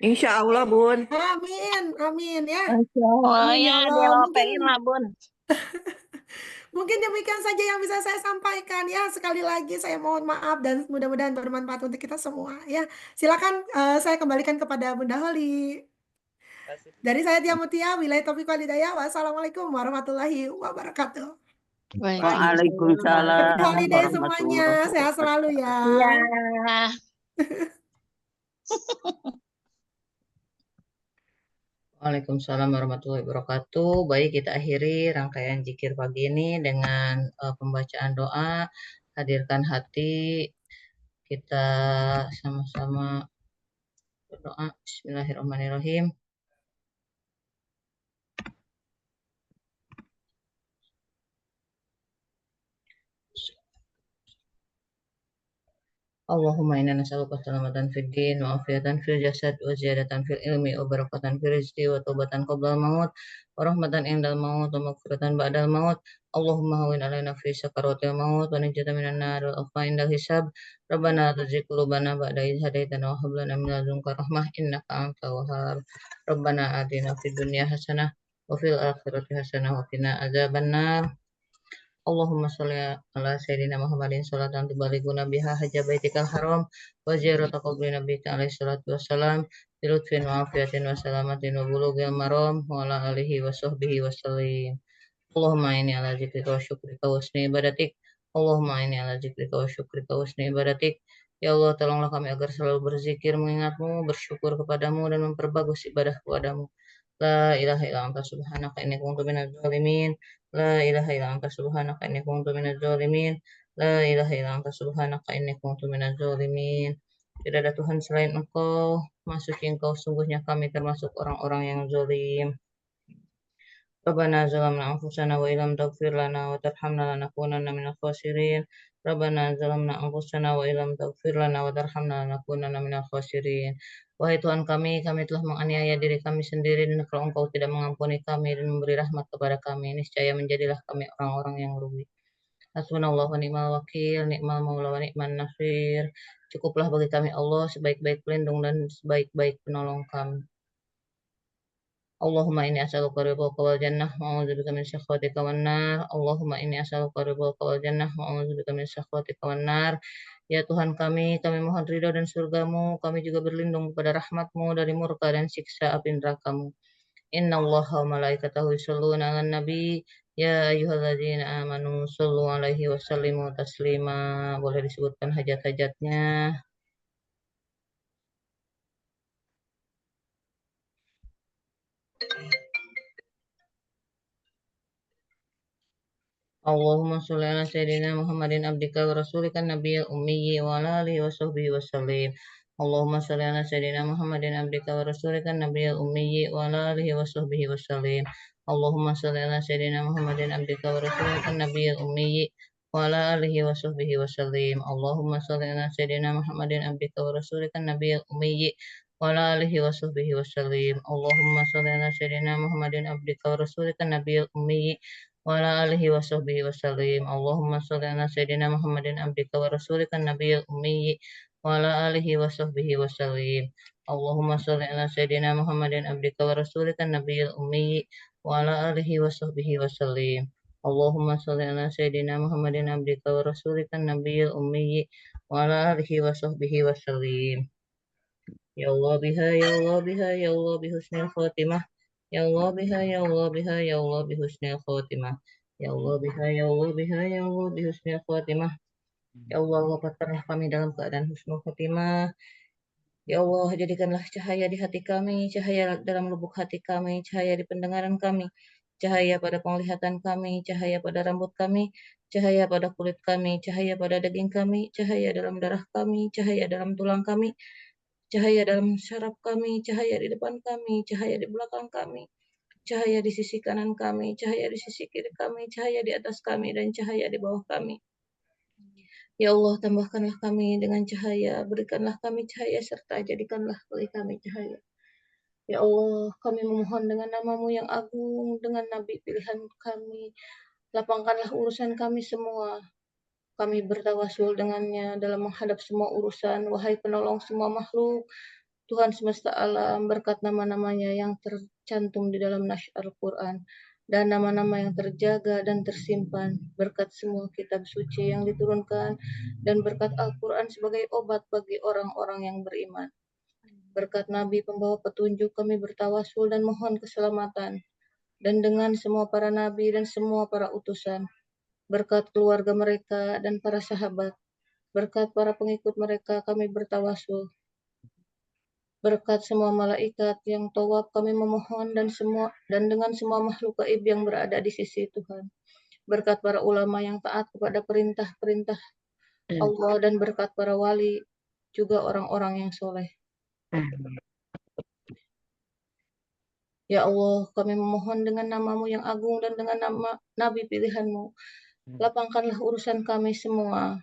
Insya Allah, Bun. Amin ya. Insya Allah Amin, ya, Allah. pengen lah, Bun. Mungkin demikian saja yang bisa saya sampaikan ya. Sekali lagi saya mohon maaf dan mudah-mudahan bermanfaat untuk kita semua ya. Silakan saya kembalikan kepada Bunda Holi. Dari saya Tia Mutia, wilayah Taufiq Walhidayah. Wassalamualaikum warahmatullahi wabarakatuh. Waalaikumsalam. Holiday semuanya, sehat selalu ya. Iya. Waalaikumsalam warahmatullahi wabarakatuh. Baik, kita akhiri rangkaian zikir pagi ini dengan pembacaan doa. Hadirkan hati, kita sama-sama berdoa. Bismillahirrahmanirrahim. Allahumma inna nas'aluka salamatan fid din wa afiatan fil jasad wa ziyadatan fil ilmi wa barakatan fil rizqi wa taubatan qabla maut wa rahmatan indal maut wa maghfiratan ba'dal maut. Allahumma hawin alaina fi sakaratil maut wa najatan minan nar wa afa indal hisab. Rabbana la tuzigh qulubana ba'da idh hadaitana wa hab lana min ladunka rahmah innaka antal wahhab. Rabbana atina fid dunya hasanah wa fil akhirati hasanah wa qina adzabannar. Allahumma sholli ala sayyidina Muhammadin sholatan tubalighuna biha hajja baitikal haram wa ziyarata qabri nabiyyika alaihi salatu wassalam bi lutfin wa afiyatin wa salamatin wa bulughil maram wa ala alihi wa sahbihi wa sallim. Allahumma inni ala zikrika wa syukrika wa husni ibadatik. Allahumma inni ala zikrika wa syukrika wa husni ibadatik. Ya Allah, tolonglah kami agar selalu berzikir, mengingatmu, bersyukur kepadamu, dan memperbagus ibadah kepadamu. La ilaha illa anta subhanaka inni kuntu minadz zalimin. La ilaha illa anta subhanaka inni kuntu minadz zalimin. La ilaha illa anta subhanaka inni kuntu minadz zalimin. Tidak ada Tuhan selain Engkau, Maha Engkau, sungguhnya kami termasuk orang-orang yang zalim. Rabbana zalamna anfusana wa illam taghfir lana wa tarhamna lanakunanna minal khasirin. Rabbana zalamna anfusana wa illam taghfir lana wa tarhamna lanakunanna minal khasirin. Wahai Tuhan kami telah menganiaya diri kami sendiri, dan kalau Engkau tidak mengampuni kami dan memberi rahmat kepada kami, niscaya menjadilah kami orang-orang yang rugi. Hasbunallahu wa ni'mal wakil, ni'mal maula wa ni'man nasir. Cukuplah bagi kami Allah sebaik-baik pelindung dan sebaik-baik penolong kami. Allahumma inni as'aluka ridhaka wal jannah wa a'udzubika min sakhatika wan nar. Allahumma inni as'aluka ridhaka wal jannah wa a'udzubika min sakhatika wan nar. Ya Tuhan kami mohon ridho dan surgamu, kami juga berlindung kepada rahmatmu dari murka dan siksa api neraka-Mu. Inna Allaha wa malaikatahu yusholluna 'alan nabi. Ya ayyuhalladzina amanu shollu 'alaihi wa sallimu taslima. Boleh disebutkan hajat-hajatnya. Allahumma sholli ala sayyidina Muhammadin abdika wa rasulika nabiyil ummi wa ala alihi wa sahbihi wa sallim. Allahumma sholli ala sayyidina Muhammadin abdika wa rasulika nabiyil ummi wa ala alihi wa sahbihi wa sallim. Allahumma sholli ala sayyidina Muhammadin abdika wa rasulika nabiyil ummi wa ala alihi wa sahbihi wa sallim. Allahumma sholli ala sayyidina Muhammadin abdika wa rasulika nabiyil ummi wa ala alihi wa sahbihi wa sallim. Allahumma sholli ala sayyidina Muhammadin abdika wa rasulika nabiyil ummi wa ala alihi wa sahbihi wa sallim. Allahumma sholli ala sayyidina Muhammadin abdika wa rasulika nabiyil ummi wa ala alihi wa sahbihi wa sallim. Allahumma sholli ala sayyidina Muhammadin abdika wa rasulika nabiyil ummi wa ala alihi wa sahbihi wa sallim. Allahumma sholli ala sayyidina Muhammadin abdika wa rasulika nabiyil ummi wa ala alihi wa sahbihi wa sallim. Ya Allah biha, ya Allah biha, ya Allah bihusnil khatimah. Ya Allah biha, ya Allah biha, ya Allah bihusnil khatimah. Ya Allah biha, ya Allah biha, ya Allah bihusnil khatimah. Ya Allah, wafatkanlah kami dalam keadaan husnul khatimah. Ya Allah, jadikanlah cahaya di hati kami, cahaya dalam lubuk hati kami, cahaya di pendengaran kami, cahaya pada penglihatan kami, cahaya pada rambut kami, cahaya pada kulit kami, cahaya pada daging kami, cahaya dalam darah kami, cahaya dalam tulang kami, cahaya dalam syaraf kami, cahaya di depan kami, cahaya di belakang kami, cahaya di sisi kanan kami, cahaya di sisi kiri kami, cahaya di atas kami, dan cahaya di bawah kami. Ya Allah, tambahkanlah kami dengan cahaya, berikanlah kami cahaya, serta jadikanlah oleh kami cahaya. Ya Allah, kami memohon dengan nama-Mu yang agung, dengan Nabi pilihan kami, lapangkanlah urusan kami semua. Kami bertawasul dengannya dalam menghadap semua urusan, wahai penolong semua makhluk, Tuhan semesta alam, berkat nama-namanya yang tercantum di dalam Nash Al-Quran, dan nama-nama yang terjaga dan tersimpan, berkat semua kitab suci yang diturunkan, dan berkat Al-Quran sebagai obat bagi orang-orang yang beriman. Berkat Nabi pembawa petunjuk, kami bertawasul dan mohon keselamatan, dan dengan semua para Nabi dan semua para utusan, berkat keluarga mereka dan para sahabat, berkat para pengikut mereka kami bertawasul. Berkat semua malaikat yang tawab kami memohon dan dengan semua makhluk gaib yang berada di sisi Tuhan. Berkat para ulama yang taat kepada perintah-perintah Allah dan berkat para wali juga orang-orang yang soleh. Ya Allah, kami memohon dengan nama-Mu yang agung dan dengan nama Nabi pilihan-Mu. Lapangkanlah urusan kami semua.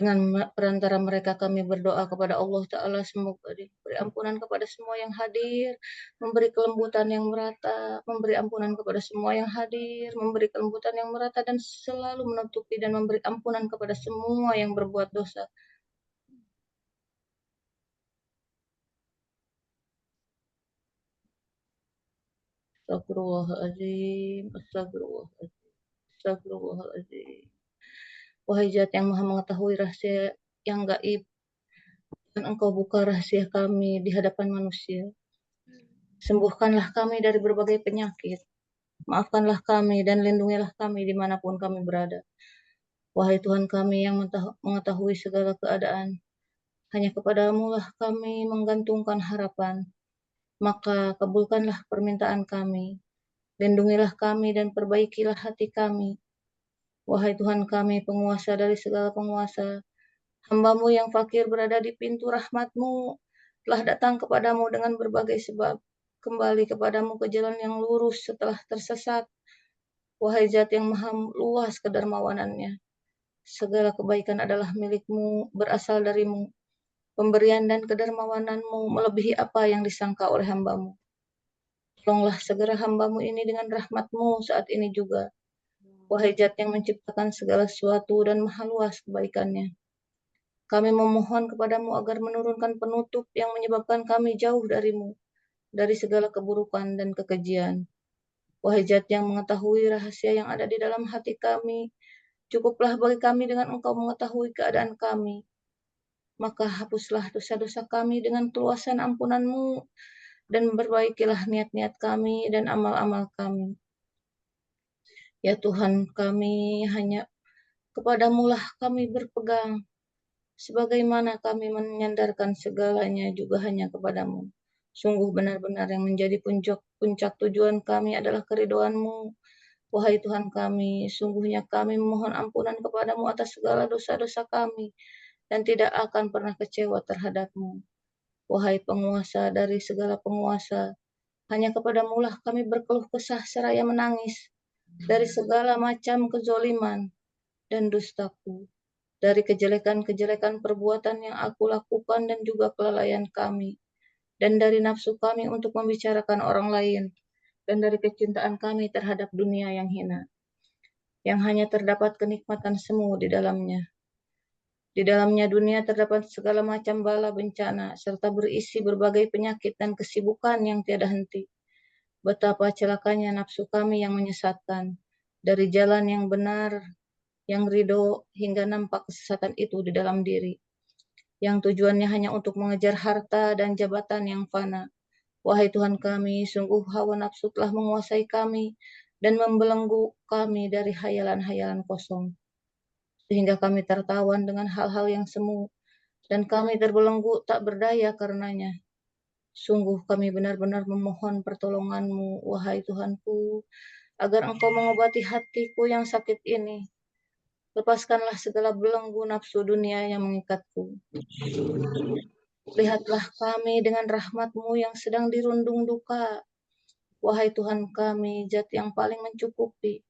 Dengan perantara mereka kami berdoa kepada Allah Ta'ala, semoga diberi ampunan kepada semua yang hadir, memberi kelembutan yang merata, memberi ampunan kepada semua yang hadir, memberi kelembutan yang merata, dan selalu menutupi dan memberi ampunan kepada semua yang berbuat dosa. Astagfirullahaladzim, astagfirullahaladzim, astagfirullahaladzim. Wahai Zat yang Maha mengetahui rahasia yang gaib, dan Engkau buka rahasia kami di hadapan manusia. Sembuhkanlah kami dari berbagai penyakit. Maafkanlah kami dan lindungilah kami dimanapun kami berada. Wahai Tuhan kami yang mengetahui segala keadaan, hanya kepadamu lah kami menggantungkan harapan. Maka kabulkanlah permintaan kami. Lindungilah kami dan perbaikilah hati kami. Wahai Tuhan kami, penguasa dari segala penguasa, hamba-Mu yang fakir berada di pintu rahmat-Mu, telah datang kepadamu dengan berbagai sebab, kembali kepadamu ke jalan yang lurus setelah tersesat. Wahai Zat yang Maha luas kedermawanannya, segala kebaikan adalah milik-Mu, berasal dari-Mu. Pemberian dan kedermawanan-Mu melebihi apa yang disangka oleh hamba-Mu. Tolonglah segera hamba-Mu ini dengan rahmat-Mu saat ini juga. Wahai Zat yang menciptakan segala sesuatu dan maha luas kebaikannya. Kami memohon kepadamu agar menurunkan penutup yang menyebabkan kami jauh darimu, dari segala keburukan dan kekejian. Wahai Zat yang mengetahui rahasia yang ada di dalam hati kami, cukuplah bagi kami dengan Engkau mengetahui keadaan kami. Maka hapuslah dosa-dosa kami dengan keluasan ampunan-Mu, dan perbaikilah niat-niat kami dan amal-amal kami. Ya Tuhan kami, hanya kepadamu-lah kami berpegang, sebagaimana kami menyandarkan segalanya juga hanya kepadamu. Sungguh benar-benar yang menjadi puncak tujuan kami adalah keridhaan-Mu. Wahai Tuhan kami, sungguhnya kami memohon ampunan kepadamu atas segala dosa-dosa kami, dan tidak akan pernah kecewa terhadap-Mu. Wahai penguasa dari segala penguasa, hanya kepadamu-lah kami berkeluh kesah seraya menangis dari segala macam kezoliman dan dustaku, dari kejelekan-kejelekan perbuatan yang aku lakukan dan juga kelalaian kami, dan dari nafsu kami untuk membicarakan orang lain, dan dari kecintaan kami terhadap dunia yang hina, yang hanya terdapat kenikmatan semu di dalamnya. Di dalamnya dunia terdapat segala macam bala bencana, serta berisi berbagai penyakit dan kesibukan yang tiada henti. Betapa celakanya nafsu kami yang menyesatkan dari jalan yang benar, yang ridho, hingga nampak kesesatan itu di dalam diri, yang tujuannya hanya untuk mengejar harta dan jabatan yang fana. Wahai Tuhan kami, sungguh hawa nafsu telah menguasai kami dan membelenggu kami dari hayalan-hayalan kosong, sehingga kami tertawan dengan hal-hal yang semu, dan kami terbelenggu tak berdaya karenanya. Sungguh kami benar-benar memohon pertolongan-Mu, wahai Tuhanku, agar Engkau mengobati hatiku yang sakit ini. Lepaskanlah segala belenggu nafsu dunia yang mengikatku. Lihatlah kami dengan rahmat-Mu yang sedang dirundung duka. Wahai Tuhan kami, Zat yang paling mencukupi,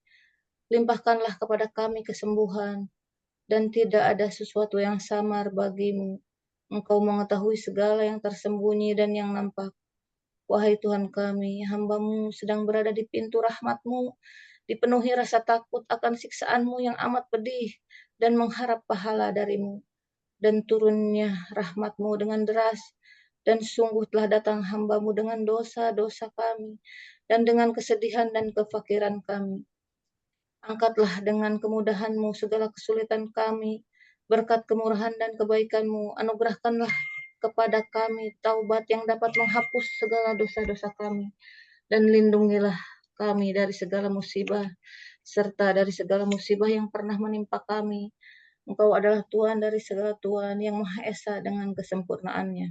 limpahkanlah kepada kami kesembuhan, dan tidak ada sesuatu yang samar bagi-Mu. Engkau mengetahui segala yang tersembunyi dan yang nampak. Wahai Tuhan kami, hamba-Mu sedang berada di pintu rahmat-Mu, dipenuhi rasa takut akan siksaan-Mu yang amat pedih, dan mengharap pahala dari-Mu, dan turunnya rahmat-Mu dengan deras, dan sungguh telah datang hamba-Mu dengan dosa-dosa kami, dan dengan kesedihan dan kefakiran kami. Angkatlah dengan kemudahan-Mu segala kesulitan kami, berkat kemurahan dan kebaikan-Mu, anugerahkanlah kepada kami taubat yang dapat menghapus segala dosa-dosa kami, dan lindungilah kami dari segala musibah, serta dari segala musibah yang pernah menimpa kami. Engkau adalah Tuhan dari segala Tuhan yang Maha Esa dengan kesempurnaannya,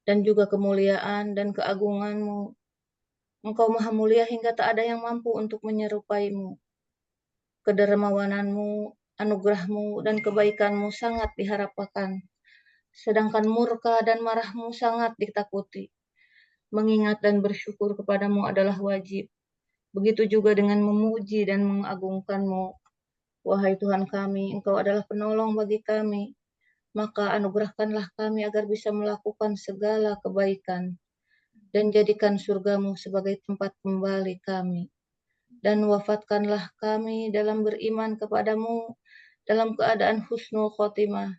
dan juga kemuliaan dan keagungan-Mu. Engkau Maha Mulia hingga tak ada yang mampu untuk menyerupai-Mu. Kedermawanan-Mu, anugerah-Mu, dan kebaikan-Mu sangat diharapkan, sedangkan murka dan marah-Mu sangat ditakuti. Mengingat dan bersyukur kepadamu adalah wajib. Begitu juga dengan memuji dan mengagungkan-Mu. Wahai Tuhan kami, Engkau adalah penolong bagi kami. Maka anugerahkanlah kami agar bisa melakukan segala kebaikan, dan jadikan surga-Mu sebagai tempat kembali kami. Dan wafatkanlah kami dalam beriman kepadamu, dalam keadaan husnul khotimah.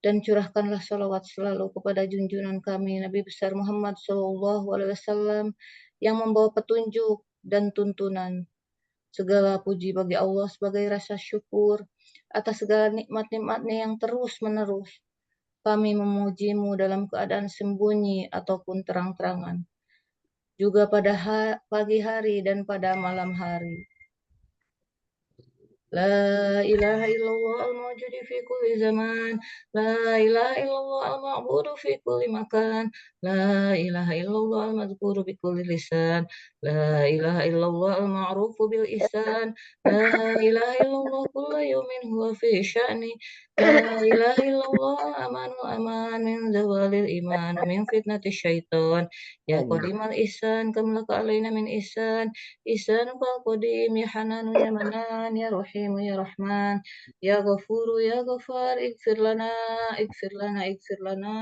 Dan curahkanlah salawat selalu kepada junjungan kami Nabi besar Muhammad SAW yang membawa petunjuk dan tuntunan. Segala puji bagi Allah sebagai rasa syukur atas segala nikmat-nikmat-Nya yang terus-menerus. Kami memuji-Mu dalam keadaan sembunyi ataupun terang-terangan, juga pada pagi hari dan pada malam hari. La ilaha illallah al-mawjud fi kulli zaman, la ilaha illallah al-ma'budu fi kulli makan, la ilaha illallah al-madhkuru bi kulli lisan, la ilaha illallah al-ma'rufu bil ihsan, la ilaha illallah kullu yawmin huwa fi sya'ni, لا إله إلا الله أمان وأمان من زوال الإيمان ومن فتنة الشيطان يا قديم الإحسان كم لك علينا من إحسان إحسان قديم يا حنان يا منان يا رحيم يا رحمن يا غفور يا غفار اغفر لنا اغفر لنا اغفر لنا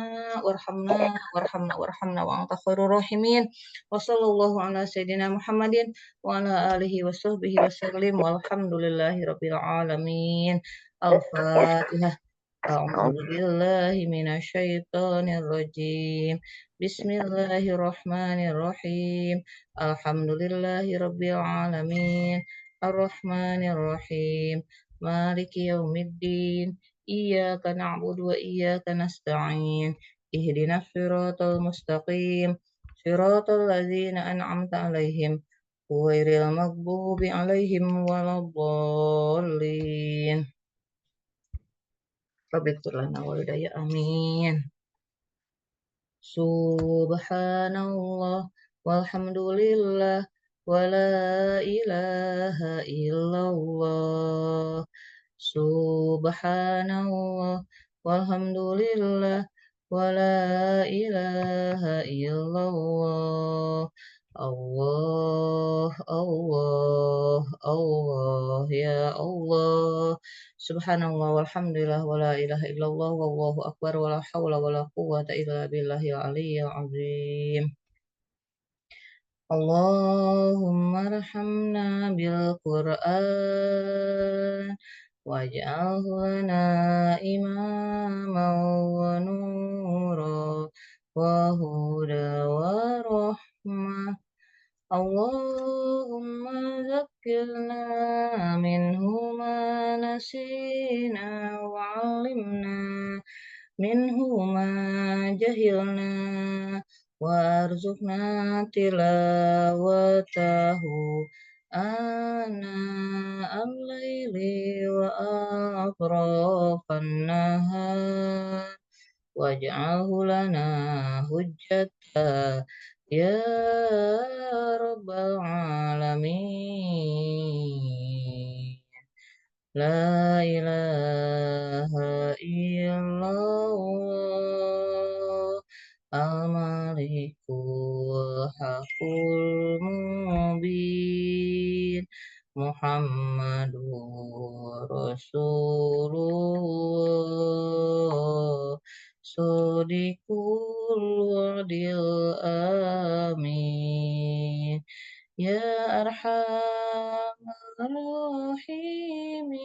وارحمنا وأنت خير الراحمين وصلى الله على سيدنا محمد وعلى آله وصحبه وسلم والحمد لله رب العالمين الفاتحة أعوذ بالله من الشيطان الرجيم بسم الله الرحمن الرحيم الحمد لله رب العالمين الرحمن الرحيم مالك يوم الدين إياك نعبد وإياك نستعين اهدنا الصراط المستقيم صراط الذين أنعمت عليهم غير المغضوب عليهم ولا الضالين Rabbi ighfir lana walidayya amin. Subhanallah walhamdulillah wala ilaha illallah. Subhanallah walhamdulillah wala ilaha illallah. Allah, Allah, Allah, ya Allah. Subhanallah walhamdulillah wala ilaha illallah wallahu akbar wala hawla wala quwwata illa billahil aliyyil azim. Allahumma arhamna bil Qur'an waj'alhu lana imaman wa nura wa huda wa rahmah. Allahumma zakkirna minhu ma nasina wa 'allimna minhu ma jahilna warzuqna tilawatahu ana al-laili wa atrafan nahar waj'alhu lana hujjata ya rabbal alamin. La ilaha illallah al-malikul haqqul mubin Muhammadur Rasulullah Sodiqul wadil amin Ya Arhamar Rahimin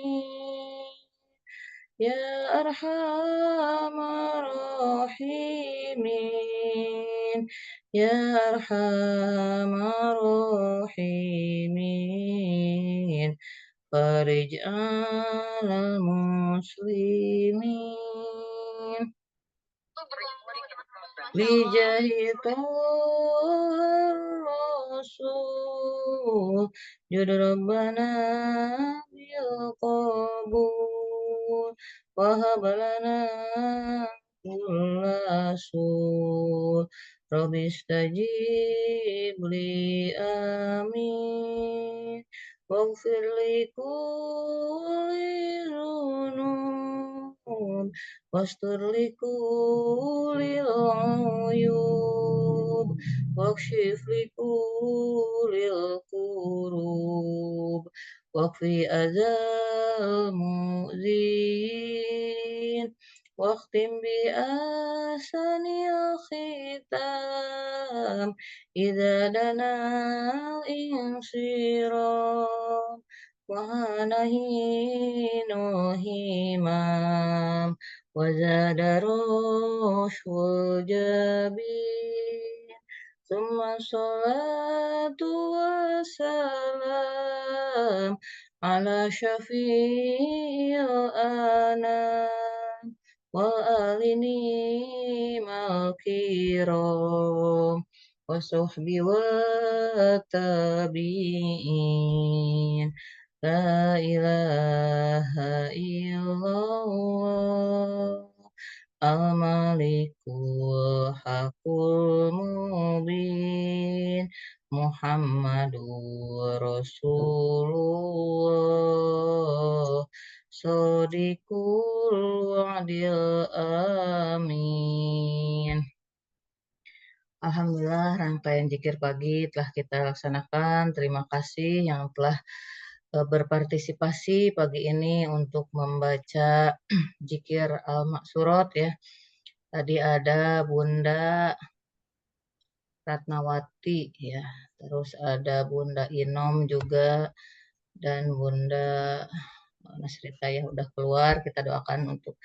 Ya Arhamar Rahimin Ya Arhamar Rahimin Farij alal muslimin Bijahi Rasul Jud Rabbana bil qabul Wahab lana kulla sul Rabbi istajib li amin Waghfir li kulli dhunub Wastur li kulli uyub Wakshif li kulli kurub Wakfi azal mu'zin Wakhtim bi asanil khitam Idza dana insiram Wahanahinu himam Wazada roshul jabin Summa salatu wassalam Ala syafi'il anam Wal alini malkiram Wa suhbi wa tabi'in La ilaha illallah Al-Malikul Haqqul Mubin Muhammadur Rasulullah Sodikul wa'dil amin. Alhamdulillah rangkaian zikir pagi telah kita laksanakan. Terima kasih yang telah berpartisipasi pagi ini untuk membaca zikir al-maksurat ya. Tadi ada Bunda Ratnawati ya, terus ada Bunda Inom juga dan Bunda Nasrita ya udah keluar. Kita doakan untuk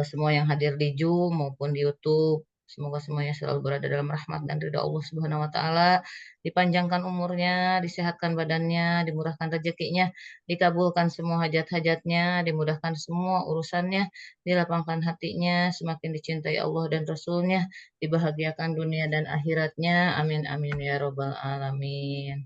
semua yang hadir di Zoom maupun di YouTube. Semoga semuanya selalu berada dalam rahmat dan ridha Allah Subhanahu wa taala, dipanjangkan umurnya, disehatkan badannya, dimurahkan rezekinya, dikabulkan semua hajat-hajatnya, dimudahkan semua urusannya, dilapangkan hatinya, semakin dicintai Allah dan Rasulnya, dibahagiakan dunia dan akhiratnya. Amin amin ya robbal alamin.